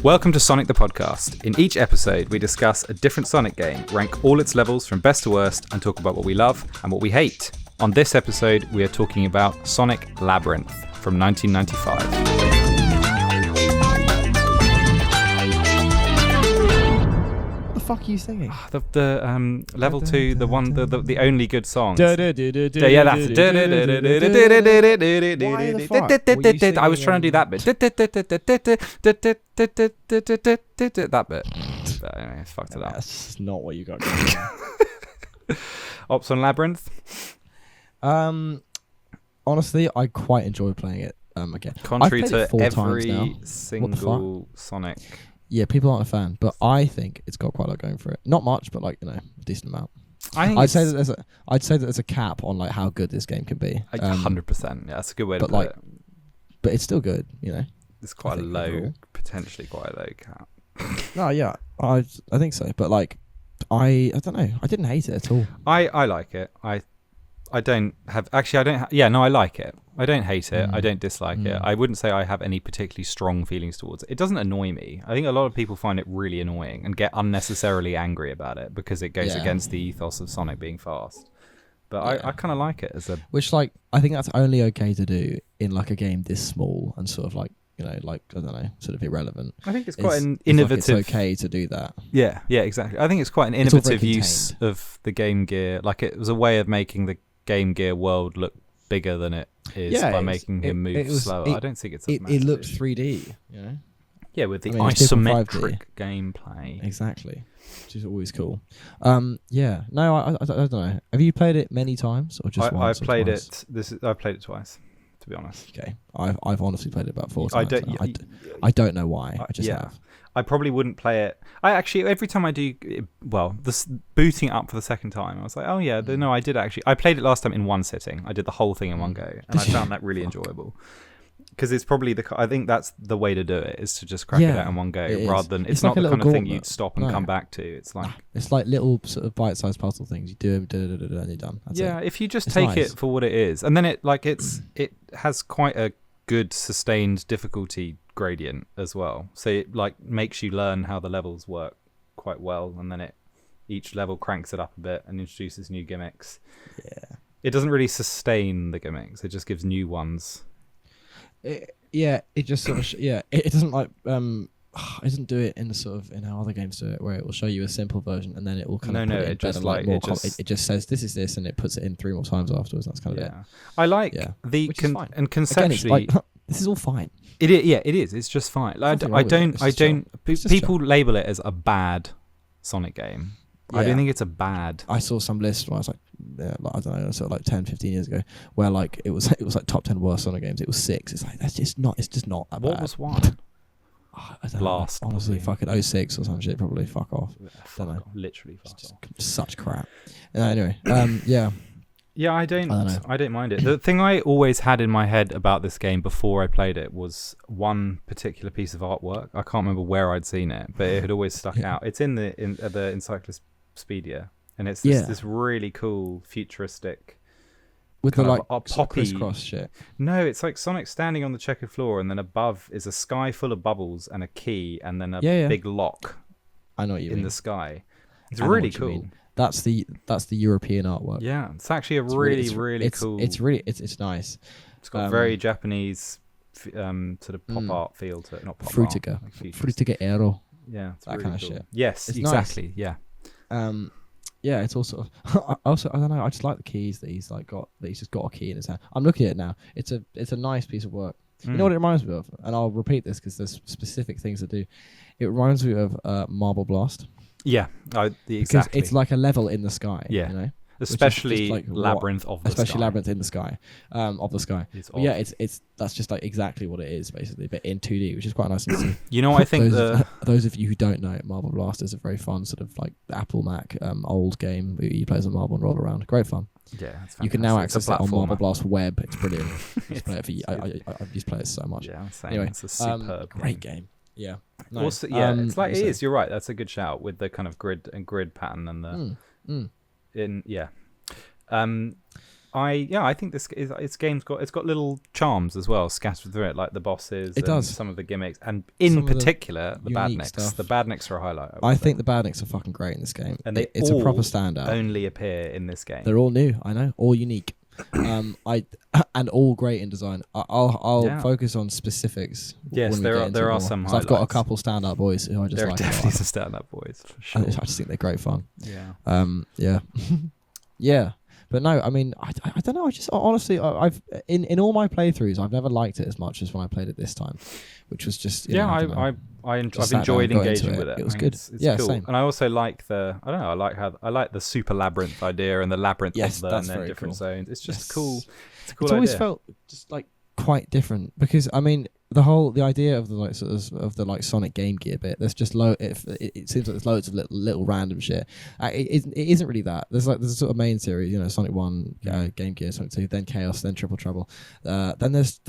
Welcome to Sonic the Podcast. In each episode, we discuss a different Sonic game, rank all its levels from best to worst, and talk about what we love and what we hate. On this episode, we are talking about Sonic Labyrinth from 1995. What the fuck are you singing? The level 2, the one, the only good song. Yeah, that's I was trying to do that bit. That bit. But anyway, I fucked it up. That's not what you got. Ops on Labyrinth. Honestly, I quite enjoy playing it again. Contrary I've played to it 4 times every now. single Sonic. Yeah, people aren't a fan, but I think it's got quite a lot going for it. Not much, but like, you know, a decent amount. I'd say that there's a cap on like how good this game can be. 100%. Yeah, that's a good way to put it. But it's still good, you know. It's quite a low, overall. Potentially quite a low cap. No, yeah, I think so. But like, I don't know. I didn't hate it at all. I like it. I don't have I like it. I don't hate it. I don't dislike it. I wouldn't say I have any particularly strong feelings towards it. It doesn't annoy me. I think a lot of people find it really annoying and get unnecessarily angry about it because it goes against the ethos of Sonic being fast. But I kind of like it as a... Which, like, I think that's only okay to do in, like, a game this small and sort of, like, you know, like, I don't know, sort of irrelevant. I think it's quite an innovative... Like it's okay to do that. Yeah, exactly. I think it's quite an innovative use of the Game Gear. Like, it was a way of making the Game Gear world look bigger than it is by making him move slower. I don't think it's a it looked 3D, you know? Yeah, with the isometric gameplay. Exactly. Which is always cool. Yeah. No, I don't know. Have you played it many times or just once? I've played it. I've played it twice, to be honest. Okay. I've honestly played it about 4 times. I don't know why. I just have. I probably wouldn't play it. I actually, every time I do, booting it up for the second time, I was like, oh yeah, no, I did actually. I played it last time in one sitting. I did the whole thing in one go, and I found that really enjoable. Because it's probably I think that's the way to do it, is to just crack it out in one go, rather than, it's not like the kind of thing you'd stop and come back to. It's like little sort of bite-sized puzzle things. You do it, and you're done. That's it. If you just take it for what it is, and then it has quite a good sustained difficulty gradient as well, so it like makes you learn how the levels work quite well, and then each level cranks it up a bit and introduces new gimmicks. It doesn't really sustain the gimmicks, it just gives new ones. It just sort of it doesn't like it doesn't do it in the sort of in how other games do it, where it will show you a simple version and then it will kind of it just says this is this and it puts it in 3 more times afterwards. That's kind of it. I like and conceptually again, this is all fine. It is. It's just fine. I don't. People label it as a bad Sonic game. I don't think it's a bad. I saw some list where I was like, I don't know, sort of like 10, 15 years ago, where like it was like top 10 worst Sonic games. It was 6. It's like it's just not that bad. What was one? I don't Blast. know. Honestly, fucking 06 or some shit. Probably fuck off. Literally fuck off. Such crap. Anyway, Yeah, I don't mind it. The thing I always had in my head about this game before I played it was one particular piece of artwork. I can't remember where I'd seen it, but it had always stuck out. It's in the Encyclopedia, and it's this really cool futuristic with the like poppy crisscross shit. No, it's like Sonic standing on the checkered floor, and then above is a sky full of bubbles and a key, and then a big lock. I know what you mean. In the sky. It's really cool. That's the European artwork. Yeah, it's actually a really cool. It's nice. It's got very Japanese sort of pop art feel to it. Not pop Frutiger. art. Frutiger Aero. Yeah, it's that really kind of cool. shit. Yes, it's exactly. Nice. Yeah. Yeah, it's also. I don't know. I just like the keys that he's like got. That he's just got a key in his hand. I'm looking at it now. It's a nice piece of work. You know what it reminds me of? And I'll repeat this because there's specific things to do. It reminds me of Marble Blast. Yeah, exactly. Because it's like a level in the sky. Yeah, you know, especially like Labyrinth of the sky. Especially Labyrinth in the sky, of the sky. It's that's just like exactly what it is basically, but in 2D, which is quite nice to see. You know, I think those of you who don't know, Marble Blast is a very fun sort of like Apple Mac old game where you play as a marble and roll around. Great fun. Yeah, you can now access it on Marble Blast Web. It's brilliant. I used to play it so much. Yeah, anyway, it's a superb great game. Yeah. No. Also, it's like it is. You're right. That's a good shout with the kind of grid pattern and the I think this game's got little charms as well scattered through it, like the bosses. It does. Some of the gimmicks, and in Some of the particular the unique badniks. stuff. The badniks are a highlight. I think the badniks are fucking great in this game, and it's a proper standout. Only appear in this game. They're all new, I know, all unique. And all great in design. I'll focus on specifics. Yes, when there are some highlights. I've got a couple stand-up boys who I just there like. There are definitely some stand-up boys for sure. I just think they're great fun. Yeah. Yeah. Yeah. But no, I mean, I don't know. I just honestly, I've in all my playthroughs, I've never liked it as much as when I played it this time, which was just I've enjoyed engaging with it. It was good. It's cool. Same. And I also like I like the Super Labyrinth idea and the labyrinth of them and their different zones. It's just cool. It's a cool idea. Always felt just like quite different because I mean the idea of the Sonic Game Gear bit, there's just it seems like there's loads of little random shit. It isn't really that. There's a sort of main series, Sonic 1, Game Gear, Sonic 2, then Chaos, then Triple Trouble. Then there's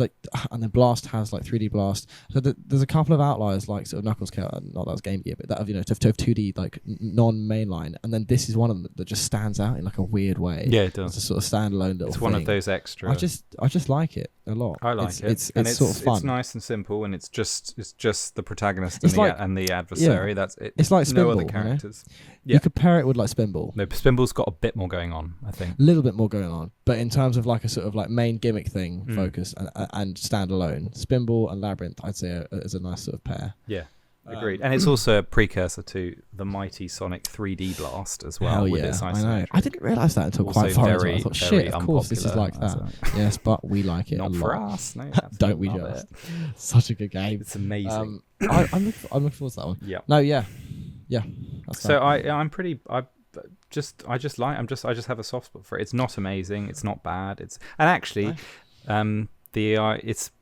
and then Blast has 3D Blast. So there's a couple of outliers like sort of Knuckles, Chaos, not that was Game Gear, but that of to have 2D non-mainline. And then this is one of them that just stands out in a weird way. Yeah, it does. It's a sort of standalone little. It's one of those extra. I just like it a lot. I like it. It's sort of fun. It's nice and simple, and it's just the protagonist and the adversary. Yeah. That's it. It's like no Spinball, other characters. You could pair it with Spinball. No, Spinball's got a bit more going on, I think. A little bit more going on, but in terms of a sort of main gimmick thing, focus and standalone, Spinball and Labyrinth, I'd say is a nice sort of pair. Yeah. Agreed. And it's also a precursor to the mighty Sonic 3D Blast as well. Hell with yeah, its I know. I didn't realise that until quite far into it. I thought, shit, of course this is like that. Yes, but we like it Not a lot. for us, no. Don't we just? Such a good game. It's amazing. I'm looking forward to that one. Yeah. No, yeah. So I'm pretty. I just have a soft spot for it. It's not amazing. It's not bad. It's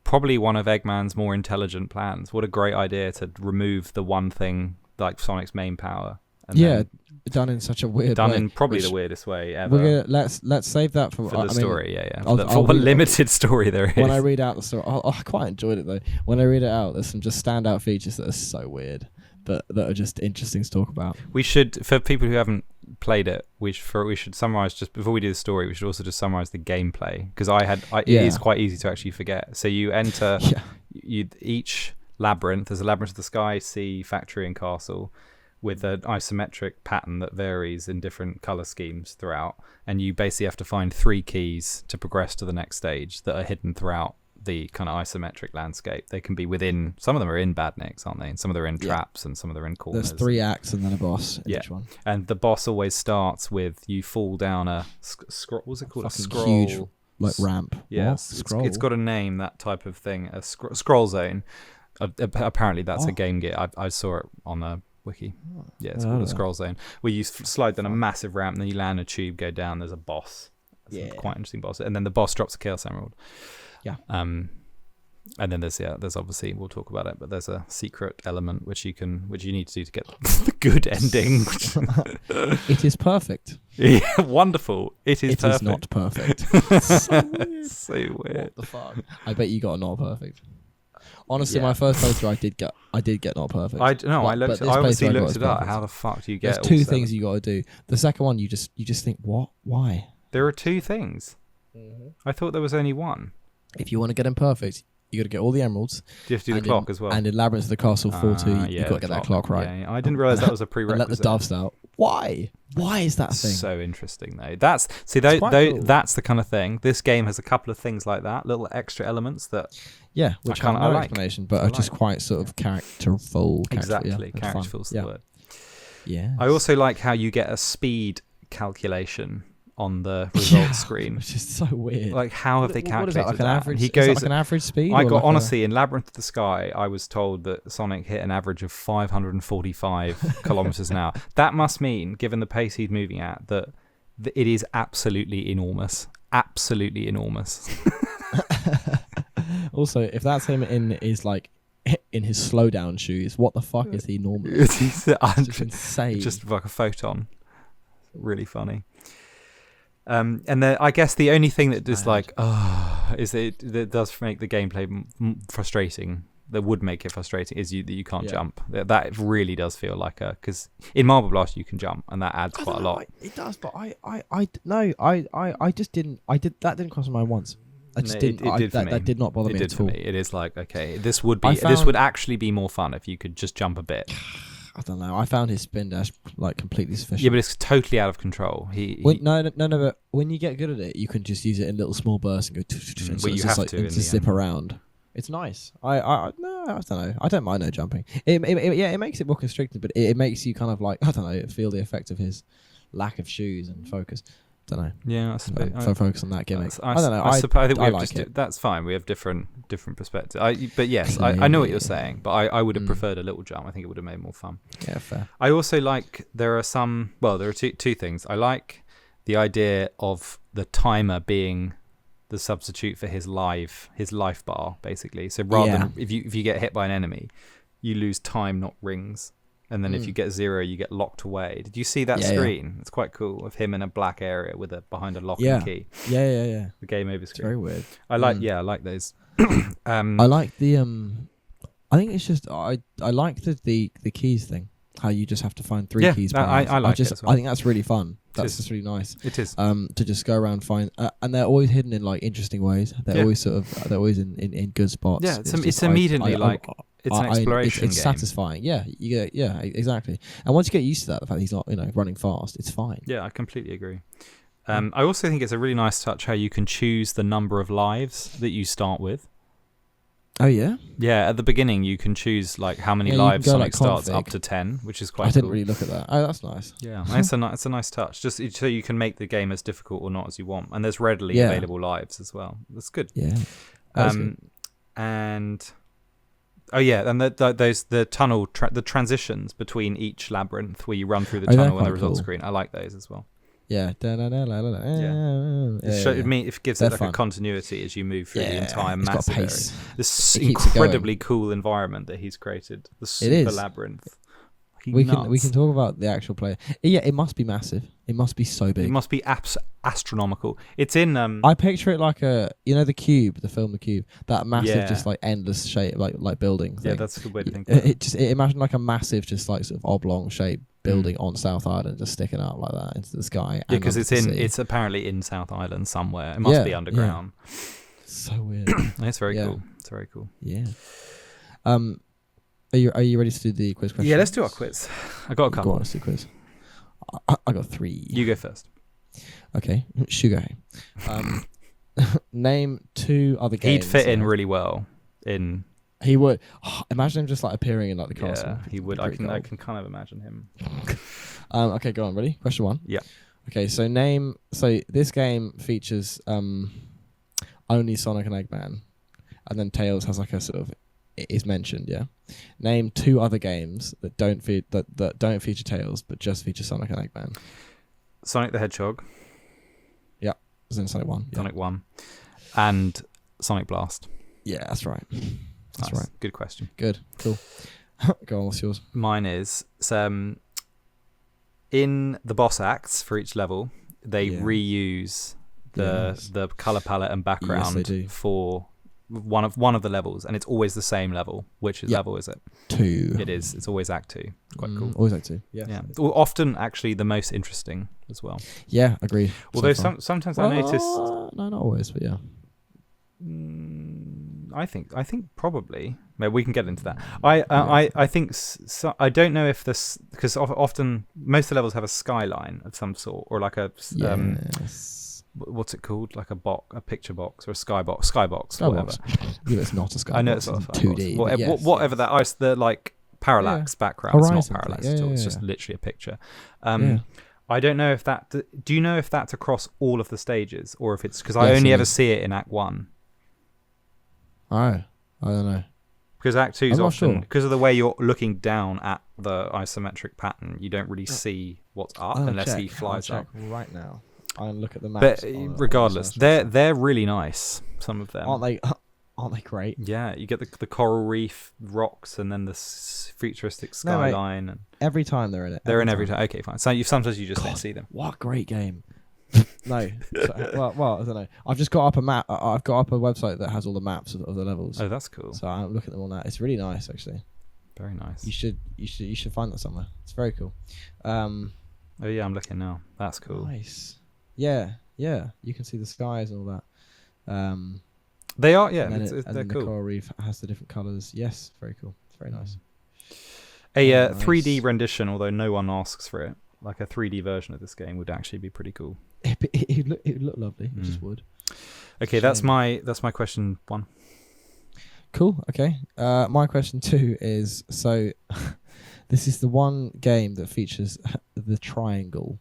probably one of Eggman's more intelligent plans. What a great idea to remove the one thing like Sonic's main power. And done in such a weird way. Done in probably the weirdest way ever. Let's save that for the story. For what limited story there is. When I read out the story, I quite enjoyed it though. When I read it out, there's some just standout features that are so weird, but that are just interesting to talk about. We should, for people who haven't played it, we should summarize just before we do the story. We should also just summarize the gameplay because it is quite easy to actually forget. So you enter each labyrinth. There's a labyrinth of the sky, sea, factory, and castle, with an isometric pattern that varies in different color schemes throughout. And you basically have to find 3 keys to progress to the next stage that are hidden throughout the kind of isometric landscape. They can be within, some of them are in badniks, aren't they? And some of them are in traps and some of them are in corners. There's 3 acts and then a boss in each one. And the boss always starts with you fall down a what's it called? A scroll. Huge ramp. Yes. It's got a name, that type of thing. A scroll zone. Apparently that's a Game Gear. I saw it on a wiki. Yeah, it's called a scroll zone, where you slide down a massive ramp and then you land a tube, go down, there's a boss. It's a quite interesting boss. And then the boss drops a Chaos Emerald. Yeah. And then there's obviously, we'll talk about it, but there's a secret element which you need to do to get the good ending. It is perfect. Yeah, wonderful. It is perfect. It is not perfect. So weird. What the fuck? I bet you got a not perfect. Honestly, my first playthrough, I did get not perfect. I obviously looked it up. How the fuck do you get? There's 2 things you got to do. The second one, you just think, what? Why? There are 2 things. Mm-hmm. I thought there was only 1. If you want to get them perfect, you got to get all the emeralds. Do you have to do the clock as well? And in Labyrinth of the Castle 4-2, you've got to get that clock right. Yeah. I didn't realise that was a prerequisite. And let the doves out. Why? Why is that a thing? So interesting though. That's the kind of thing. This game has a couple of things like that, little extra elements that. Yeah, which have no explanation, but are just quite sort of characterful. Exactly, characterful's the word. Yeah. I also like how you get a speed calculation on the results screen, which is so weird. Like, how have they calculated that? Like an average? He goes like an average speed. Honestly, in Labyrinth of the Sky, I was told that Sonic hit an average of 545 kilometers an hour. That must mean, given the pace he's moving at, that it is absolutely enormous. Absolutely enormous. Also, if that's him in his slowdown shoes, what the fuck is he normally? It's just insane. Just like a photon. Really funny. And then I guess the only thing that is that does make the gameplay frustrating that would make it frustrating is that you can't jump. That really does feel like because in Marble Blast you can jump, and that adds quite a lot. It does, but I just didn't. That didn't cross my mind once. I just didn't. It did for me. That did not bother me at all. It is like, okay, this would actually be more fun if you could just jump a bit. I don't know. I found his spin dash like completely sufficient. Yeah, but it's totally out of control. No. But when you get good at it, you can just use it in little small bursts and go. Well, you have to zip around. It's nice. I don't know. I don't mind no jumping. It makes it more constricted, but it makes you kind of like, I don't know, feel the effect of his lack of shoes and focus. Don't know. Yeah, I focus on that gimmick. I don't know. I think we I have like it. that's fine. We have different perspectives. But yes, I know what you're saying. But I would have preferred a little jump. I think it would have made more fun. Yeah, fair. I also like there are two things. I like the idea of the timer being the substitute for his life bar, basically. So rather than if you get hit by an enemy, you lose time, not rings. And then if you get 0, you get locked away. Did you see that screen? It's quite cool, of him in a black area behind a lock and key. Yeah. The game over screen. It's very weird. I like those. I like the I think it's just I like the keys thing. How you just have to find 3 keys. I like it as well. I think that's really fun. That's just really nice. It is. To just go around and find, and they're always hidden in like interesting ways. They're always they're always in good spots. Yeah, it's immediately it's an exploration it's game. satisfying. Yeah, exactly. And once you get used to that, the fact he's not running fast, it's fine. Yeah, I completely agree. I also think it's a really nice touch how you can choose the number of lives that you start with. Oh yeah. Yeah, at the beginning you can choose like how many lives Sonic starts up to 10, which is quite cool. I didn't really look at that. Oh, that's nice. Yeah, it's a nice touch. Just so you can make the game as difficult or not as you want, and there's readily available lives as well. That's good. Yeah. Good. And the tunnel the transitions between each labyrinth where you run through the tunnel and the results screen. I like those as well. Yeah. It gives it like a continuity as you move through the entire massive area. This incredibly cool environment that he's created. The Super Labyrinth. We can talk about the actual player. Yeah, it must be massive. It must be so big. It must be astronomical. It's in. I picture it like the Cube, the film The Cube. That massive, just like endless shape, like building. Yeah, that's a good way to think about it. Imagine like a massive, just like sort of oblong shape building on South Island, just sticking out like that into the sky. Yeah, because it's apparently in South Island somewhere. It must be underground. Yeah. So weird. It's very cool. It's very cool. Yeah. Are you ready to do the quiz question? Yeah, let's do our quiz. I got a couple. Go on, let's do quiz. I got 3. You go first. Okay, Sugar. Name 2 other games. He'd fit in really well in. He would. Imagine him just like appearing in like the castle. Yeah, he would. I can kind of imagine him. Okay, go on. Ready? Question 1. Yeah. Okay, so this game features only Sonic and Eggman, and then Tails has like a sort of is mentioned. Yeah. Name 2 other games that don't feature Tails but just feature Sonic and Eggman. Sonic the Hedgehog. Yeah, it's in Sonic 1. Sonic 1, and Sonic Blast. Yeah, that's right. That's right. Good question. Good. Cool. Go on, what's yours? Mine is in the boss acts for each level, they reuse the color palette and background for one of the levels, and it's always the same level. Which level is it? 2. It is. It's always Act 2. Quite cool. Always Act 2. Yeah. Often actually the most interesting as well. Yeah, agreed. Although sometimes I notice. No, not always, but yeah. I think probably. Maybe we can get into that. I think I don't know if this, because often most of the levels have a skyline of some sort, or like a what's it called, like a picture box or a skybox, whatever. Yeah, it's not a skybox. I know it's not a 2D. Whatever that. The like parallax background. Horizon, it's not parallax at all. It's just literally a picture. I don't know if that. Do you know if that's across all of the stages, or if it's because I only ever see it in Act 1. I don't know. Because Act 2 is often, because of the way you're looking down at the isometric pattern, you don't really see what's up unless he flies up. Right now, I'll look at the maps. But regardless, they're really nice. Some of them aren't they great? Yeah, you get the coral reef rocks, and then the futuristic skyline. Every time they're in it. They're in every time. Okay, fine. So sometimes you just don't see them. What a great game! No. Well, I don't know. I've just got up a map. I've got up a website that has all the maps of the levels. Oh, that's cool. So I'm looking at them all now. It's really nice, actually. Very nice. You should find that somewhere. It's very cool. Oh yeah, I'm looking now. That's cool. Nice. Yeah. You can see the skies and all that. They are, yeah. And They're then cool. the coral reef has the different colours. Yes, very cool. It's very nice. A Nice. 3D rendition, although no one asks for it, like a 3D version of this game would actually be pretty cool. It would look lovely. It just would. Okay, that's my question 1. Cool. Okay. My question 2 is, so this is the one game that features the triangle,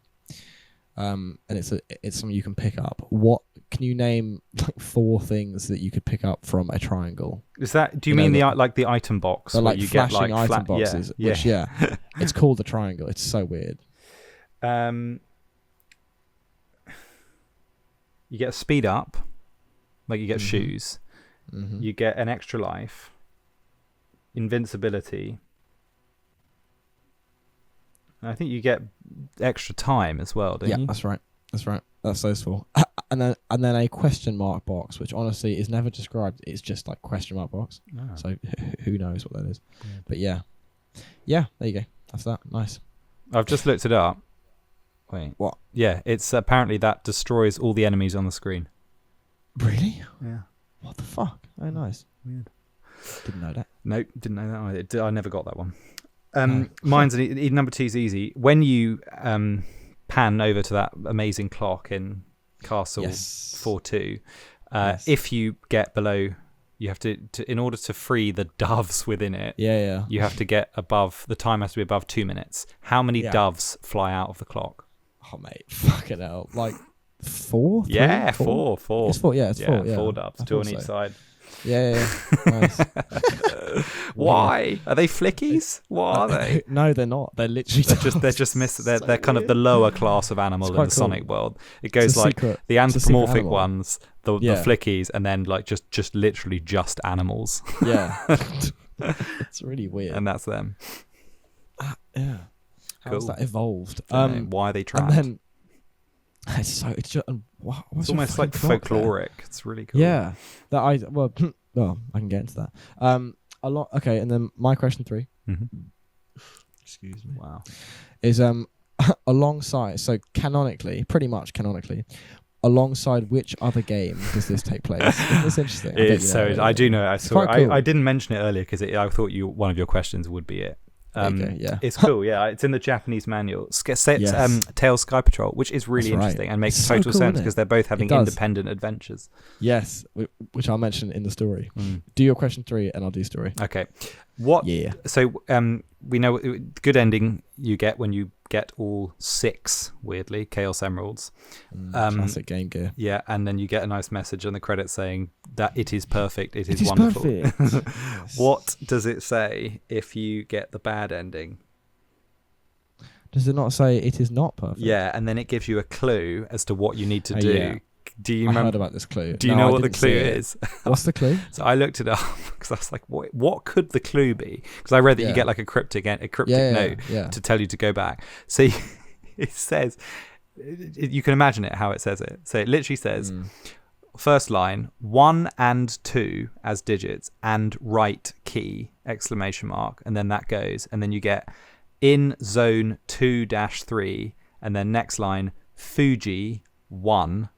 and it's something you can pick up. What can you name, like 4 things that you could pick up from a triangle? Is that? Do you mean the item box? The where like you flashing get like item boxes. Yeah. Which it's called the triangle. It's so weird. You get a speed up, like you get shoes. Mm-hmm. You get an extra life, invincibility. And I think you get extra time as well, don't you? Yeah, that's right. That's those 4. And then a question mark box, which honestly is never described. It's just like question mark box. Oh. So who knows what that is? Weird. But yeah, there you go. That's that. Nice. I've just looked it up. Wait. What? Yeah, it's apparently that destroys all the enemies on the screen. Really? Yeah. What the fuck? Oh, nice. Weird. Didn't know that. Nope, didn't know that either. I never got that one. No. Mine's number 2 is easy. When you pan over to that amazing clock in Castle 4-2, if you get below, you have to in order to free the doves within it. Yeah. You have to get above. The time has to be above 2 minutes. How many doves fly out of the clock? Oh mate, fucking hell! Like 4? Yeah, 4. 4. It's 4. Yeah, it's 4. Yeah, 4 doves, 2 on each side. Yeah. Nice. Why are they flickies? What are they? No, they're not. They're literally. They're just missed. They're kind of the lower class of animal in the Sonic world. It goes like secret. the anthropomorphic ones, the Yeah. flickies, and then like just literally just animals. Yeah. It's really weird. And that's them. Yeah. How's Cool. that evolved? Why are they trapped? And then it's just It's almost like folkloric. It's really cool. Yeah. That I can get into that. A lot. Okay, and then my question 3. Mm-hmm. Excuse me. Wow. Is alongside, so pretty much canonically, alongside which other game does this take place? Isn't this interesting? I do know. I saw. quite cool. I didn't mention it earlier because I thought one of your questions would be it. Yeah. It's cool. Yeah, it's in the Japanese manual. Yes. Tails Sky Patrol, which is really That's right. interesting and makes It's so total cool, sense isn't it? because they're both having It does. independent adventures. Yes, which I'll mention in the story. Do your question 3 and I'll do story. Okay. What? Yeah. So we know good ending you get when you get all 6 weirdly Chaos Emeralds. Classic Game Gear. Yeah, and then you get a nice message on the credits saying that it is perfect. It is It is wonderful. perfect. What does it say if you get the bad ending? Does it not say it is not perfect? Yeah, and then it gives you a clue as to what you need to do. Yeah. Do you I remember? heard about this clue. Do you No, know I what the didn't clue see it. is? What's the clue? So I looked it up because I was like, what could the clue be? Because I read that you get like a cryptic note to tell you to go back. So it says, you can imagine it how it says it. So it literally says, first line, 1 and 2 as digits and right key, ! And then that goes. And then you get in zone 2-3. And then next line, FUJI 1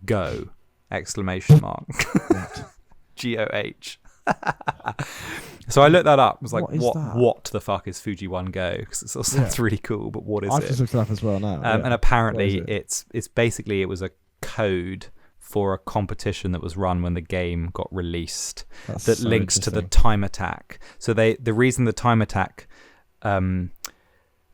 go! ! GOH. So I looked that up. I was like, what the fuck is FUJI 1 go? Because it sort of sounds really cool, but what is I've it? just looked it up as well now. And apparently it's basically it was a code for a competition that was run when the game got released that links to the time attack. So the reason the time attack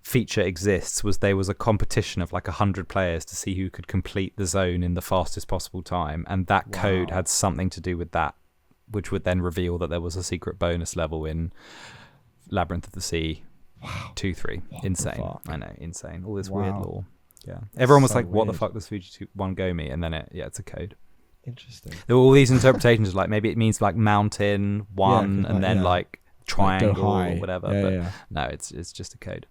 feature exists was there was a competition of like 100 players to see who could complete the zone in the fastest possible time, and that code had something to do with that, which would then reveal that there was a secret bonus level in Labyrinth of the Sea 2-3. Insane. I know, insane. All this weird lore. Yeah. Everyone was like, what the fuck does FUJI 1 go me? And then it's a code. Interesting. There were all these interpretations, like maybe it means like mountain 1 and then like triangle or whatever. No, it's just a code.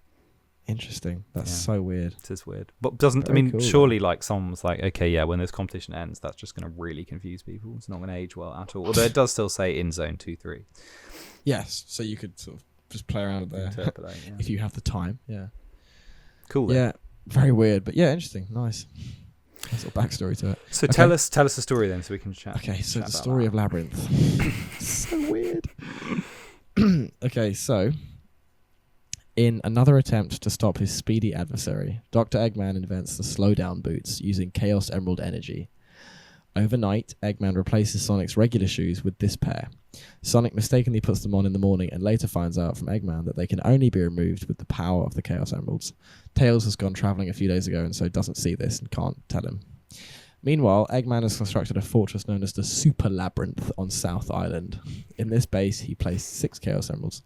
Interesting. That's Yeah. so weird. It is weird, but doesn't. Very I mean, cool, surely like someone was like, okay, yeah, when this competition ends, that's just going to really confuse people. It's not going to age well at all. Although it does still say in zone 2-3. Yes. So you could sort of just play around there Interpolate, yeah. if you have the time. Yeah. Cool. Then. Yeah. Very weird, but yeah, interesting. Nice. Nice little backstory to it. So Okay. tell us the story then, so we can chat. Okay, so chat the about story that. of Labyrinth. So weird. Okay, so in another attempt to stop his speedy adversary, Dr. Eggman invents the slowdown boots using Chaos Emerald energy. Overnight, Eggman replaces Sonic's regular shoes with this pair. Sonic mistakenly puts them on in the morning and later finds out from Eggman that they can only be removed with the power of the Chaos Emeralds. Tails has gone travelling a few days ago and so doesn't see this and can't tell him. Meanwhile, Eggman has constructed a fortress known as the Super Labyrinth on South Island. In this base, he placed 6 Chaos Emeralds.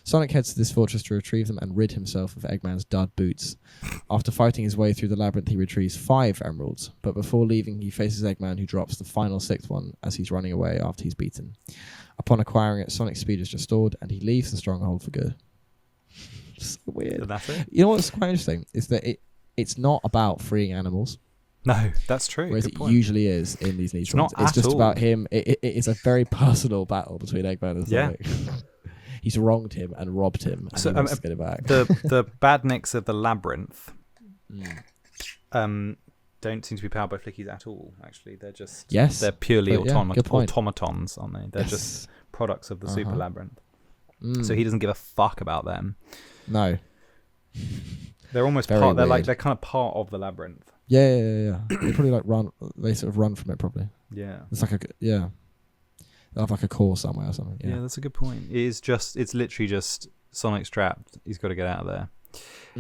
Sonic heads to this fortress to retrieve them and rid himself of Eggman's dud boots. After fighting his way through the labyrinth, he retrieves 5 emeralds, but before leaving, he faces Eggman, who drops the final 6th one as he's running away after he's beaten. Upon acquiring it, Sonic's speed is restored, and he leaves the stronghold for good. So weird. So that's it. You know what's quite interesting is that it's not about freeing animals, No, that's true. whereas Good it point. usually is in these niche It's not ones. It's at just all. about him. It is a very personal battle between Eggman and Yeah. Sonic. He's wronged him and robbed him, and So, he wants to get it back. the badniks of the labyrinth Mm. don't seem to be powered by Flickies at all. Actually, they're just Yes, purely but yeah, good point. automatons, aren't they? They're just Yes. products of the Super Labyrinth. Mm. So he doesn't give a fuck about them. No. They're almost Very part. They're weird. they're kind of part of the labyrinth. Yeah. They probably like run. They sort of run from it. Probably. Yeah. It's like they'll have like a core somewhere or something. Yeah, Yeah. that's a good point. It's literally just Sonic's trapped. He's got to get out of there.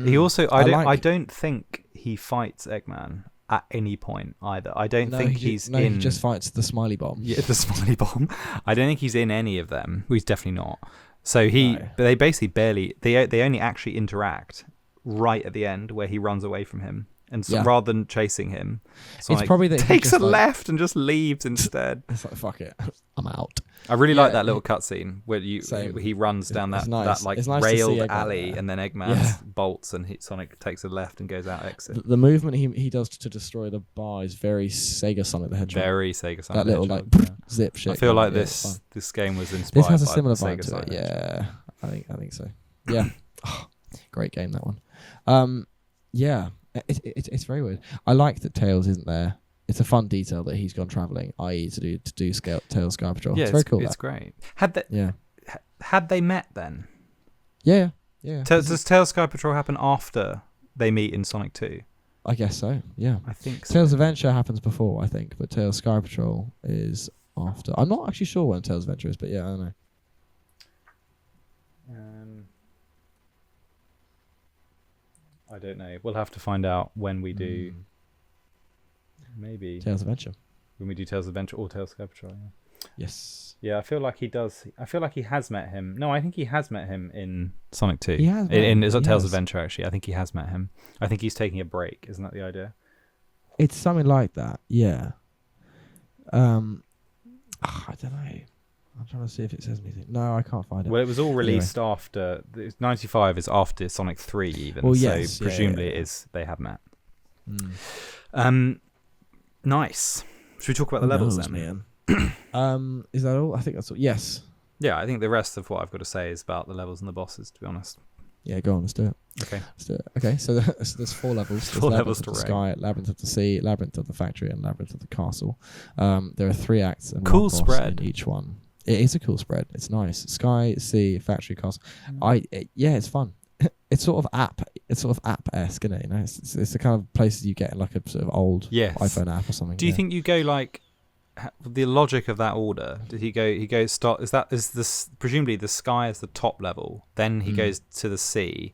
He also, I don't think he fights Eggman at any point either. I don't think he's in. He just fights the Smiley Bomb. Yeah, the Smiley Bomb. I don't think he's in any of them. Well, he's definitely not. So No. but they basically barely. They only actually interact right at the end where he runs away from him, and so Yeah. rather than chasing him, Sonic probably that he takes a just, like- left and just leaves instead. It's like fuck it, I'm out. I really like Yeah, that little cutscene where he runs down It's that, nice. that like It's nice to see railed Eggman alley, there. and then Eggman Yeah. bolts and Sonic takes a left and goes out exit. The movement he does to destroy the bar is very Sega Sonic the Hedgehog. Very Sega Sonic. that little Hedgehog, like yeah. zip shit. I feel like Yeah, it's fun. this game was inspired. This has a by similar Sega vibe to Sonic it. Hedgehog. Yeah, I think so. Yeah, great game that one. Yeah, it's very weird. I like that Tails isn't there. It's a fun detail that he's gone travelling, i.e. to do Tails Sky Patrol. Yeah, it's very cool. It's great. Had they met then? Yeah. Does Tails Sky Patrol happen after they meet in Sonic 2? I guess so. Yeah. I think so. Tails Adventure happens before, I think, but Tails Sky Patrol is after. I'm not actually sure when Tails Adventure is, but yeah, I don't know. I don't know. We'll have to find out when we do. Mm. Maybe Tails Adventure. when we do Tails Adventure or Tails Sky Patrol. Yeah. Yes. Yeah, I feel like he does. I feel like he has met him. No, I think he has met him in Sonic 2. He has met In him, it's not he Tails has. Adventure, actually. I think he has met him. I think he's taking a break. Isn't that the idea? It's something like that. Yeah. I don't know. I'm trying to see if it says anything. No, I can't find it. Well, it was all released after. 95 is after Sonic 3, even. Well, so yes, yeah, presumably yeah. it is. They have met. Mm. Nice. Should we talk about the Who levels knows, then? man? Is that all? I think that's all. Yes. Yeah, I think the rest of what I've got to say is about the levels and the bosses, to be honest. Yeah, go on. Let's do it. Okay. Let's do it. Okay, so there's 4 levels. There's 4 Labyrinth levels of to the rate. Sky, Labyrinth of the Sea, Labyrinth of the Factory, and Labyrinth of the Castle. There are 3 acts and Cool one boss spread. in each one. It is a cool spread. It's nice. Sky, Sea, Factory, Castle. It's fun. It's sort of app-esque, isn't it? You know, it's the kind of places you get in like a sort of old Yes. iPhone app or something. Do you think you go like the logic of that order? Did he go? He goes start. Is this presumably the Sky is the top level? Then he goes to the sea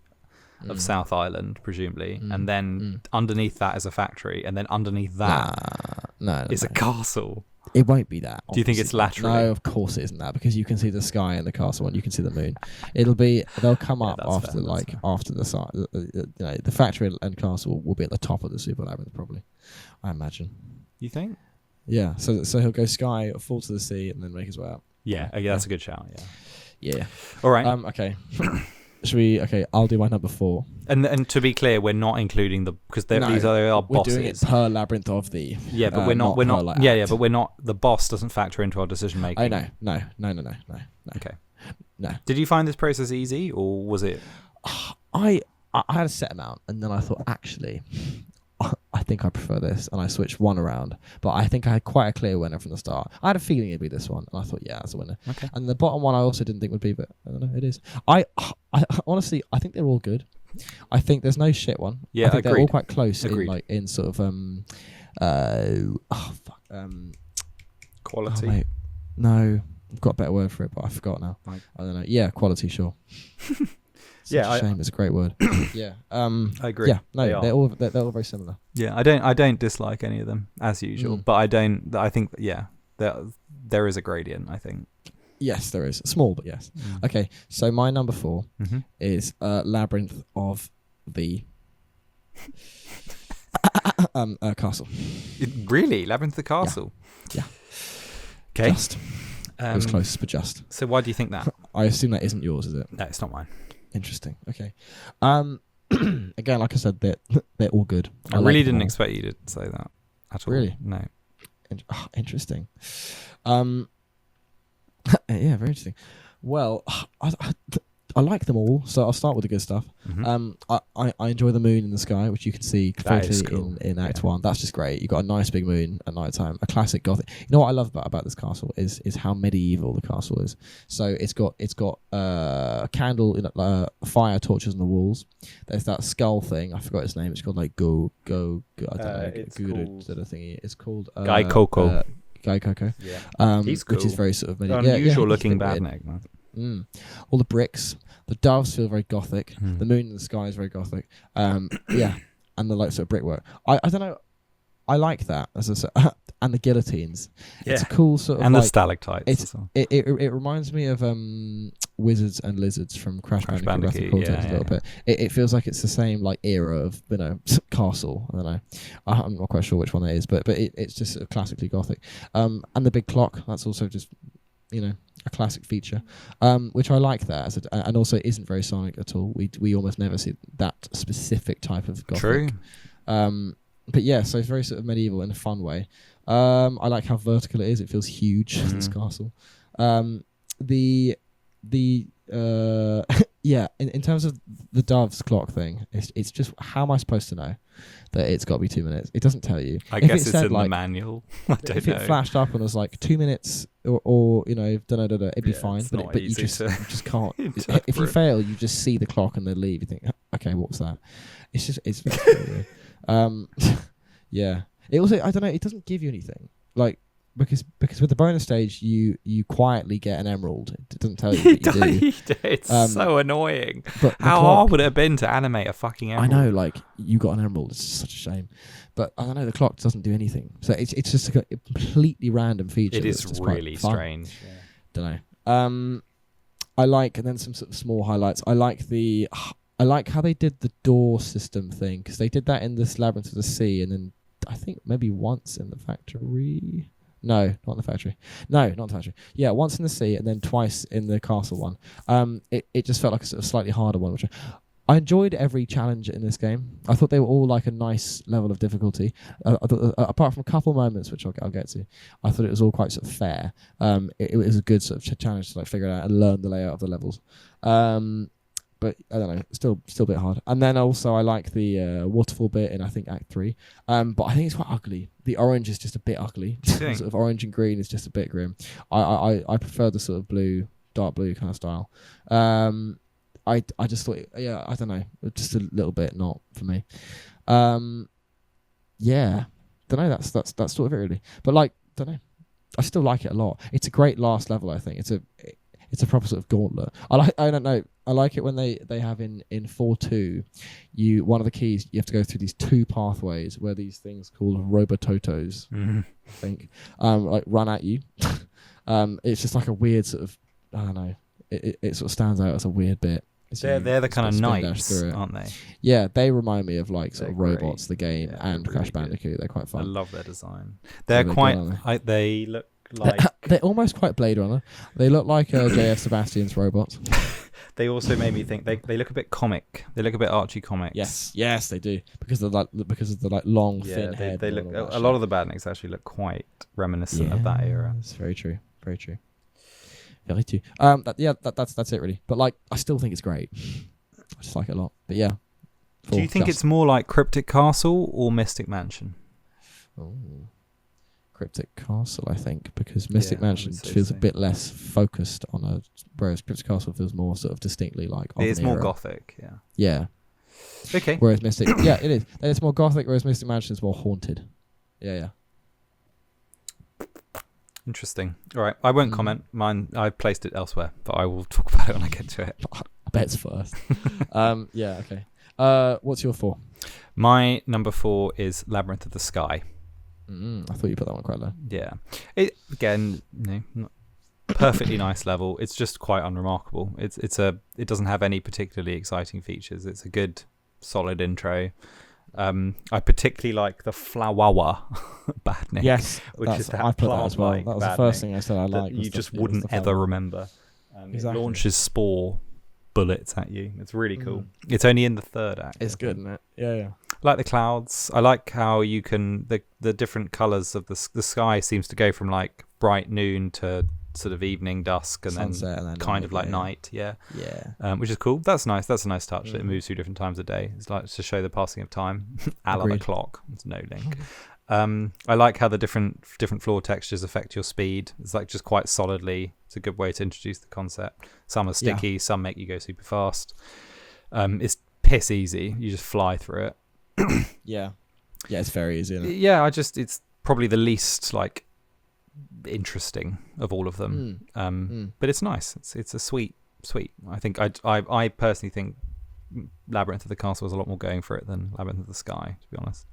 of South Island, presumably, and then underneath that is a factory, and then underneath that No, is a castle. It won't be that. Do you think it's obviously. laterally? No, of course it isn't that, because you can see the sky and the castle and you can see the moon. They'll come Yeah, up that's after fair, that's fair. after the side. The factory and castle will be at the top of the Super Labyrinth probably, I imagine. You think? Yeah. So he'll go sky, fall to the sea, and then make his way up. Yeah. Okay, that's a good shout. Yeah. Yeah. All right. Okay. Should we? Okay, I'll do my number 4. And to be clear, we're not including because these are our we're bosses. doing it per labyrinth of the. Yeah, but we're not. Like But we're not. The boss doesn't factor into our decision making. I know. No. Okay. No. Did you find this process easy, or was it? I had a set amount, and then I thought, actually, I think I prefer this, and I switched one around. But I think I had quite a clear winner from the start. I had a feeling it'd be this one, and I thought, yeah, that's a winner. Okay. And the bottom one I also didn't think would be, but I don't know, it is. I honestly, I think they're all good. I think there's no shit one. Yeah, I think agreed. they're all quite close Agreed. Quality. Wait, no, I've got a better word for it, but I forgot now. Right. I don't know. Yeah, quality, sure. Yeah, a shame. It's a great word. Yeah. I agree. Yeah, no, they're all very similar. Yeah, I don't dislike any of them as usual, but I think there is a gradient. I think. Yes, there is. Small, but yes. Okay, so my number 4 is Labyrinth of the Castle. Really? Labyrinth of the Castle? Yeah. Okay. Just. It was close, but just. So why do you think that? I assume that isn't yours, is it? No, it's not mine. Interesting. Okay. Again, like I said, they're all good. I really didn't expect you to say that at all. Really? No. Interesting. Yeah, very interesting. Well, I like them all, so I'll start with the good stuff. I enjoy the moon in the sky, which you can see clearly cool. in Act 1. That's just great. You've got a nice big moon at night time, a classic gothic. You know what I love about this castle is how medieval the castle is. So it's got a candle, fire torches on the walls. There's that skull thing. I forgot its name. It's called like go. I don't know. It's thingy. It's called Guy Coco. Guy Coco. Yeah. He's cool. Which is very sort of medieval. Unusual looking badnik, man. All the bricks, the doves feel very gothic. The moon in the sky is very gothic. Yeah, and the sort of brickwork. I don't know. I like that as I said, and the guillotines. Yeah. It's a cool sort of and the stalactites. It reminds me of wizards and lizards from Crash Bandicoot a little bit. It feels like it's the same era of castle. I don't know. I'm not quite sure which one it is, but it's just sort of classically gothic. And the big clock. That's also just a classic feature, which I like that and also it isn't very Sonic at all. We almost never see that specific type of gothic. True. But yeah, so it's very sort of medieval in a fun way. I like how vertical it is. It feels huge, this castle. Yeah, in terms of the doves clock thing, it's just, how am I supposed to know that it's got to be 2 minutes? It doesn't tell you. I guess it's in the manual. I don't know. If it flashed up and was like 2 minutes or it'd be fine. But you just can't. If you fail, you just see the clock and then leave. You think, okay, what's that? It's weird. Yeah. It also, I don't know, it doesn't give you anything. Because with the bonus stage, you quietly get an emerald. It doesn't tell you what you do. It's so annoying. But how hard would it have been to animate a fucking emerald? I know, you got an emerald. It's such a shame. But I don't know, the clock doesn't do anything. So it's just a completely random feature. It is really strange. Yeah. Don't know. I like, and then some sort of small highlights. I like how they did the door system thing, because they did that in this Labyrinth of the Sea, and then I think maybe once in the factory. No, not in the factory. No, not in the factory. Yeah, once in the sea and then twice in the castle one. It just felt like a sort of slightly harder one, which I enjoyed every challenge in this game. I thought they were all like a nice level of difficulty. I thought, apart from a couple moments, which I'll get to, I thought it was all quite sort of fair. It was a good sort of challenge to figure it out and learn the layout of the levels. But I don't know, still a bit hard. And then also I like the waterfall bit in I think Act 3. But I think it's quite ugly. The orange is just a bit ugly. Sort of orange and green is just a bit grim. I prefer the sort of blue, dark blue kind of style. I just thought, I don't know, just a little bit not for me. Yeah, don't know. That's sort of it really. But don't know. I still like it a lot. It's a great last level. I think it's a proper sort of gauntlet. I don't know. I like it when they have in 4.2, one of the keys, you have to go through these 2 pathways where these things called robototos, I think, run at you. It's just like a weird sort of, I don't know. It sort of stands out as a weird bit. They're the kind of knights, aren't they? Yeah, they remind me of sort of Robots, the game, and Crash Bandicoot. They're quite fun. I love their design. They're quite. They look like. They're almost quite Blade Runner. They look like J.F. Sebastian's robots. They also made me think they look a bit comic. They look a bit Archie comics. Yes, they do because of the long thin head. They look a lot of the badniks actually look quite reminiscent of that era. It's very true. Very true. Very true. That's it really. But like, I still think it's great. I just like it a lot. But yeah. Do you think it's more like Cryptic Castle or Mystic Mansion? Oh. Cryptic Castle, I think, because Mystic Mansion feels so. a bit less focused on whereas Cryptic Castle feels more sort of distinctly like. It's more gothic, yeah. Yeah. Okay. Whereas Mystic, yeah, it is. It's more gothic, whereas Mystic Mansion is more haunted. Yeah. Interesting. All right, I won't comment. Mine, I placed it elsewhere, but I will talk about it when I get to it. I bet it's first. Yeah. Okay. What's your 4? My number 4 is Labyrinth of the Sky. I thought you put that one quite low. Yeah. It again, not perfectly nice level. It's just quite unremarkable. It doesn't have any particularly exciting features. It's a good, solid intro. I particularly like the Flowawa badnik. Yes, which is that I put that as well. That was the first thing I said I liked. You just wouldn't ever remember. Exactly. It launches spore bullets at you. It's really cool. It's only in the 3rd act. It's good, isn't it? Yeah. I like the clouds. I like how you can the different colours of the sky seems to go from like bright noon to sort of evening, dusk, and sunset, then and kind night, of like night. Yeah. Which is cool. That's nice. That's a nice touch that it moves through different times of day. It's like to show the passing of time. A la the clock. It's no link. I like how the different floor textures affect your speed. It's like just quite solidly. It's a good way to introduce the concept. Some are sticky. Some make you go super fast. It's piss easy. You just fly through it. Yeah, it's very easy, isn't it? Yeah, it's probably the least like interesting of all of them. But it's nice. It's a sweet. I think I personally think Labyrinth of the Castle has a lot more going for it than Labyrinth of the Sky, to be honest.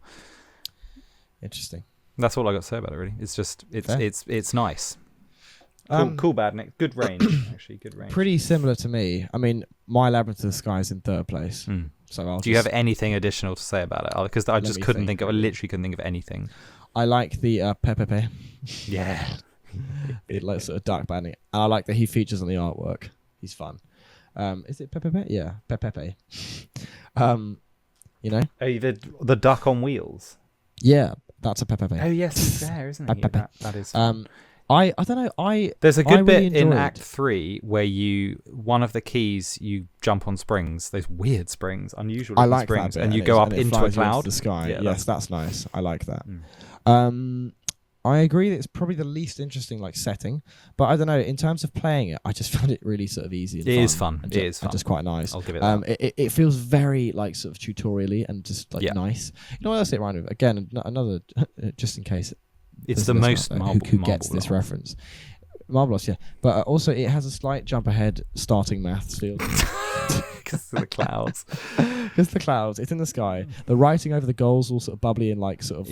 Interesting. That's all I got to say about it. Really, it's just it's nice. Cool badnik. Good range, actually. Good range. Pretty similar to me. I mean, my Labyrinth of the Sky is in 3rd place. So do you have anything additional to say about it? Because I just couldn't think of. I literally couldn't think of anything. I like the Pepe. Yeah. It like sort of dark badnik. And I like that he features on the artwork. He's fun. Is it Pepe? Yeah, Pepe. You know. Oh, the duck on wheels. Yeah, that's a Pepe. Oh yes, he's there, isn't he? That is. Fun. I don't know. There's a good really bit in Act 3 where one of the keys you jump on springs. Those weird springs, unusual like springs, that bit, and you go up into a cloud. Into the sky. Yeah, yes, that's nice. I like that. I agree that it's probably the least interesting like setting, but I don't know. In terms of playing it, I just found it really sort of easy. And it is fun. It is fun. And just quite nice. I'll give it that. It feels very like sort of tutorially and just like nice. You know what else it reminded me of? Again, another just in case. It's the most who gets this reference. Marvelous, yeah. But also it has a slight jump ahead starting maths feel. Because of the clouds. Because the clouds, it's in the sky. The writing over the goals all sort of bubbly and like sort of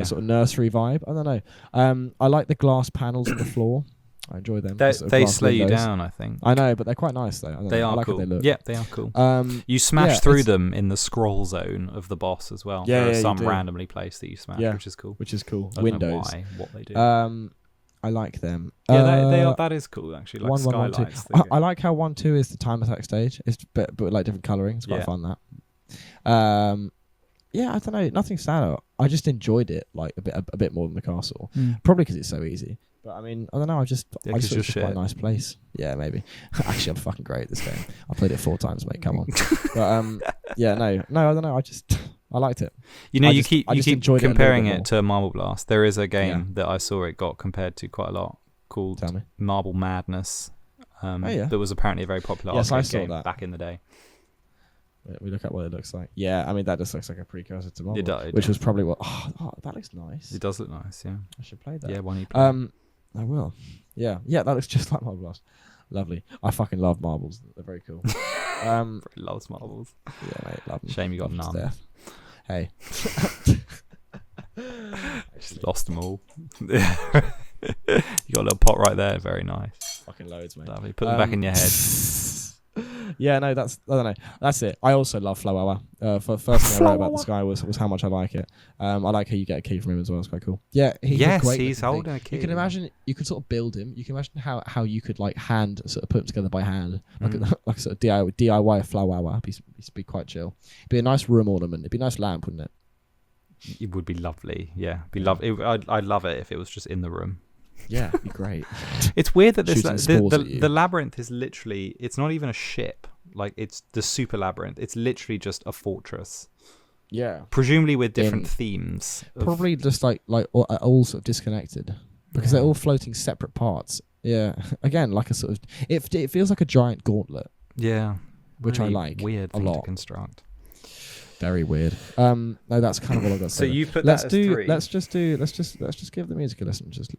sort of nursery vibe. I don't know. I like the glass panels on the floor. I enjoy them. They slow you down, I think. I know, but they're quite nice though. They are cool. Yeah, they are cool. You smash through them in the scroll zone of the boss as well. There are some randomly placed that you smash, which is cool. I don't Windows. know why, what they do. I like them. Yeah, they are. That is cool, actually. Like 1, 1, 1, 2. I like how 1, 2 is the time attack stage. It's but like different colouring. It's quite fun that. Yeah, I don't know. Nothing standout. I just enjoyed it like a bit more than the castle. Probably because it's so easy. But I mean, I don't know. I just thought it was quite a nice place. Yeah, maybe. Actually, I'm fucking great at this game. I played it 4 times, mate. Come on. But yeah, no, I don't know. I liked it. You know, you keep comparing it to Marble Blast. There is a game that I saw it got compared to quite a lot called Marble Madness. That was apparently a very popular arcade game back in the day. We look at what it looks like. Yeah, I mean that just looks like a precursor to Marble, it which does. was probably what. Oh, that looks nice. It does look nice. Yeah, I should play that. Yeah, why don't you play? I will. Yeah, that looks just like Marble Blast. Lovely. I fucking love marbles. They're very cool. Loves marbles. Yeah, mate, love them. Shame you got none. Hey. Just lost them all. You got a little pot right there. Very nice. Fucking loads, mate. Lovely. Put them back in your head. Yeah, no, I don't know. That's it. I also love Flow Hour. For first thing I wrote about the sky was how much I like it. I like how you get a key from him as well. It's quite cool. Yeah, he's holding a key. You can imagine, you could sort of build him. You can imagine how you could like sort of put him together by hand, like a sort of DIY Flow Hour. Be quite chill. It'd be a nice room ornament. It'd be a nice lamp, wouldn't it? It would be lovely. Yeah, I'd love it if it was just in the room. Yeah, it'd be great. It's weird that the labyrinth is literally, it's not even a ship. Like, it's the Super Labyrinth. It's literally just a fortress. Yeah. Presumably with different themes. Probably just like all sort of disconnected, because they're all floating separate parts. Yeah. Again, like a sort of, it feels like a giant gauntlet. Yeah. Which really I like weird a thing lot. to construct. Very weird. No, that's kind of all I got to say. So you put that as 3. Let's just give the music a listen, just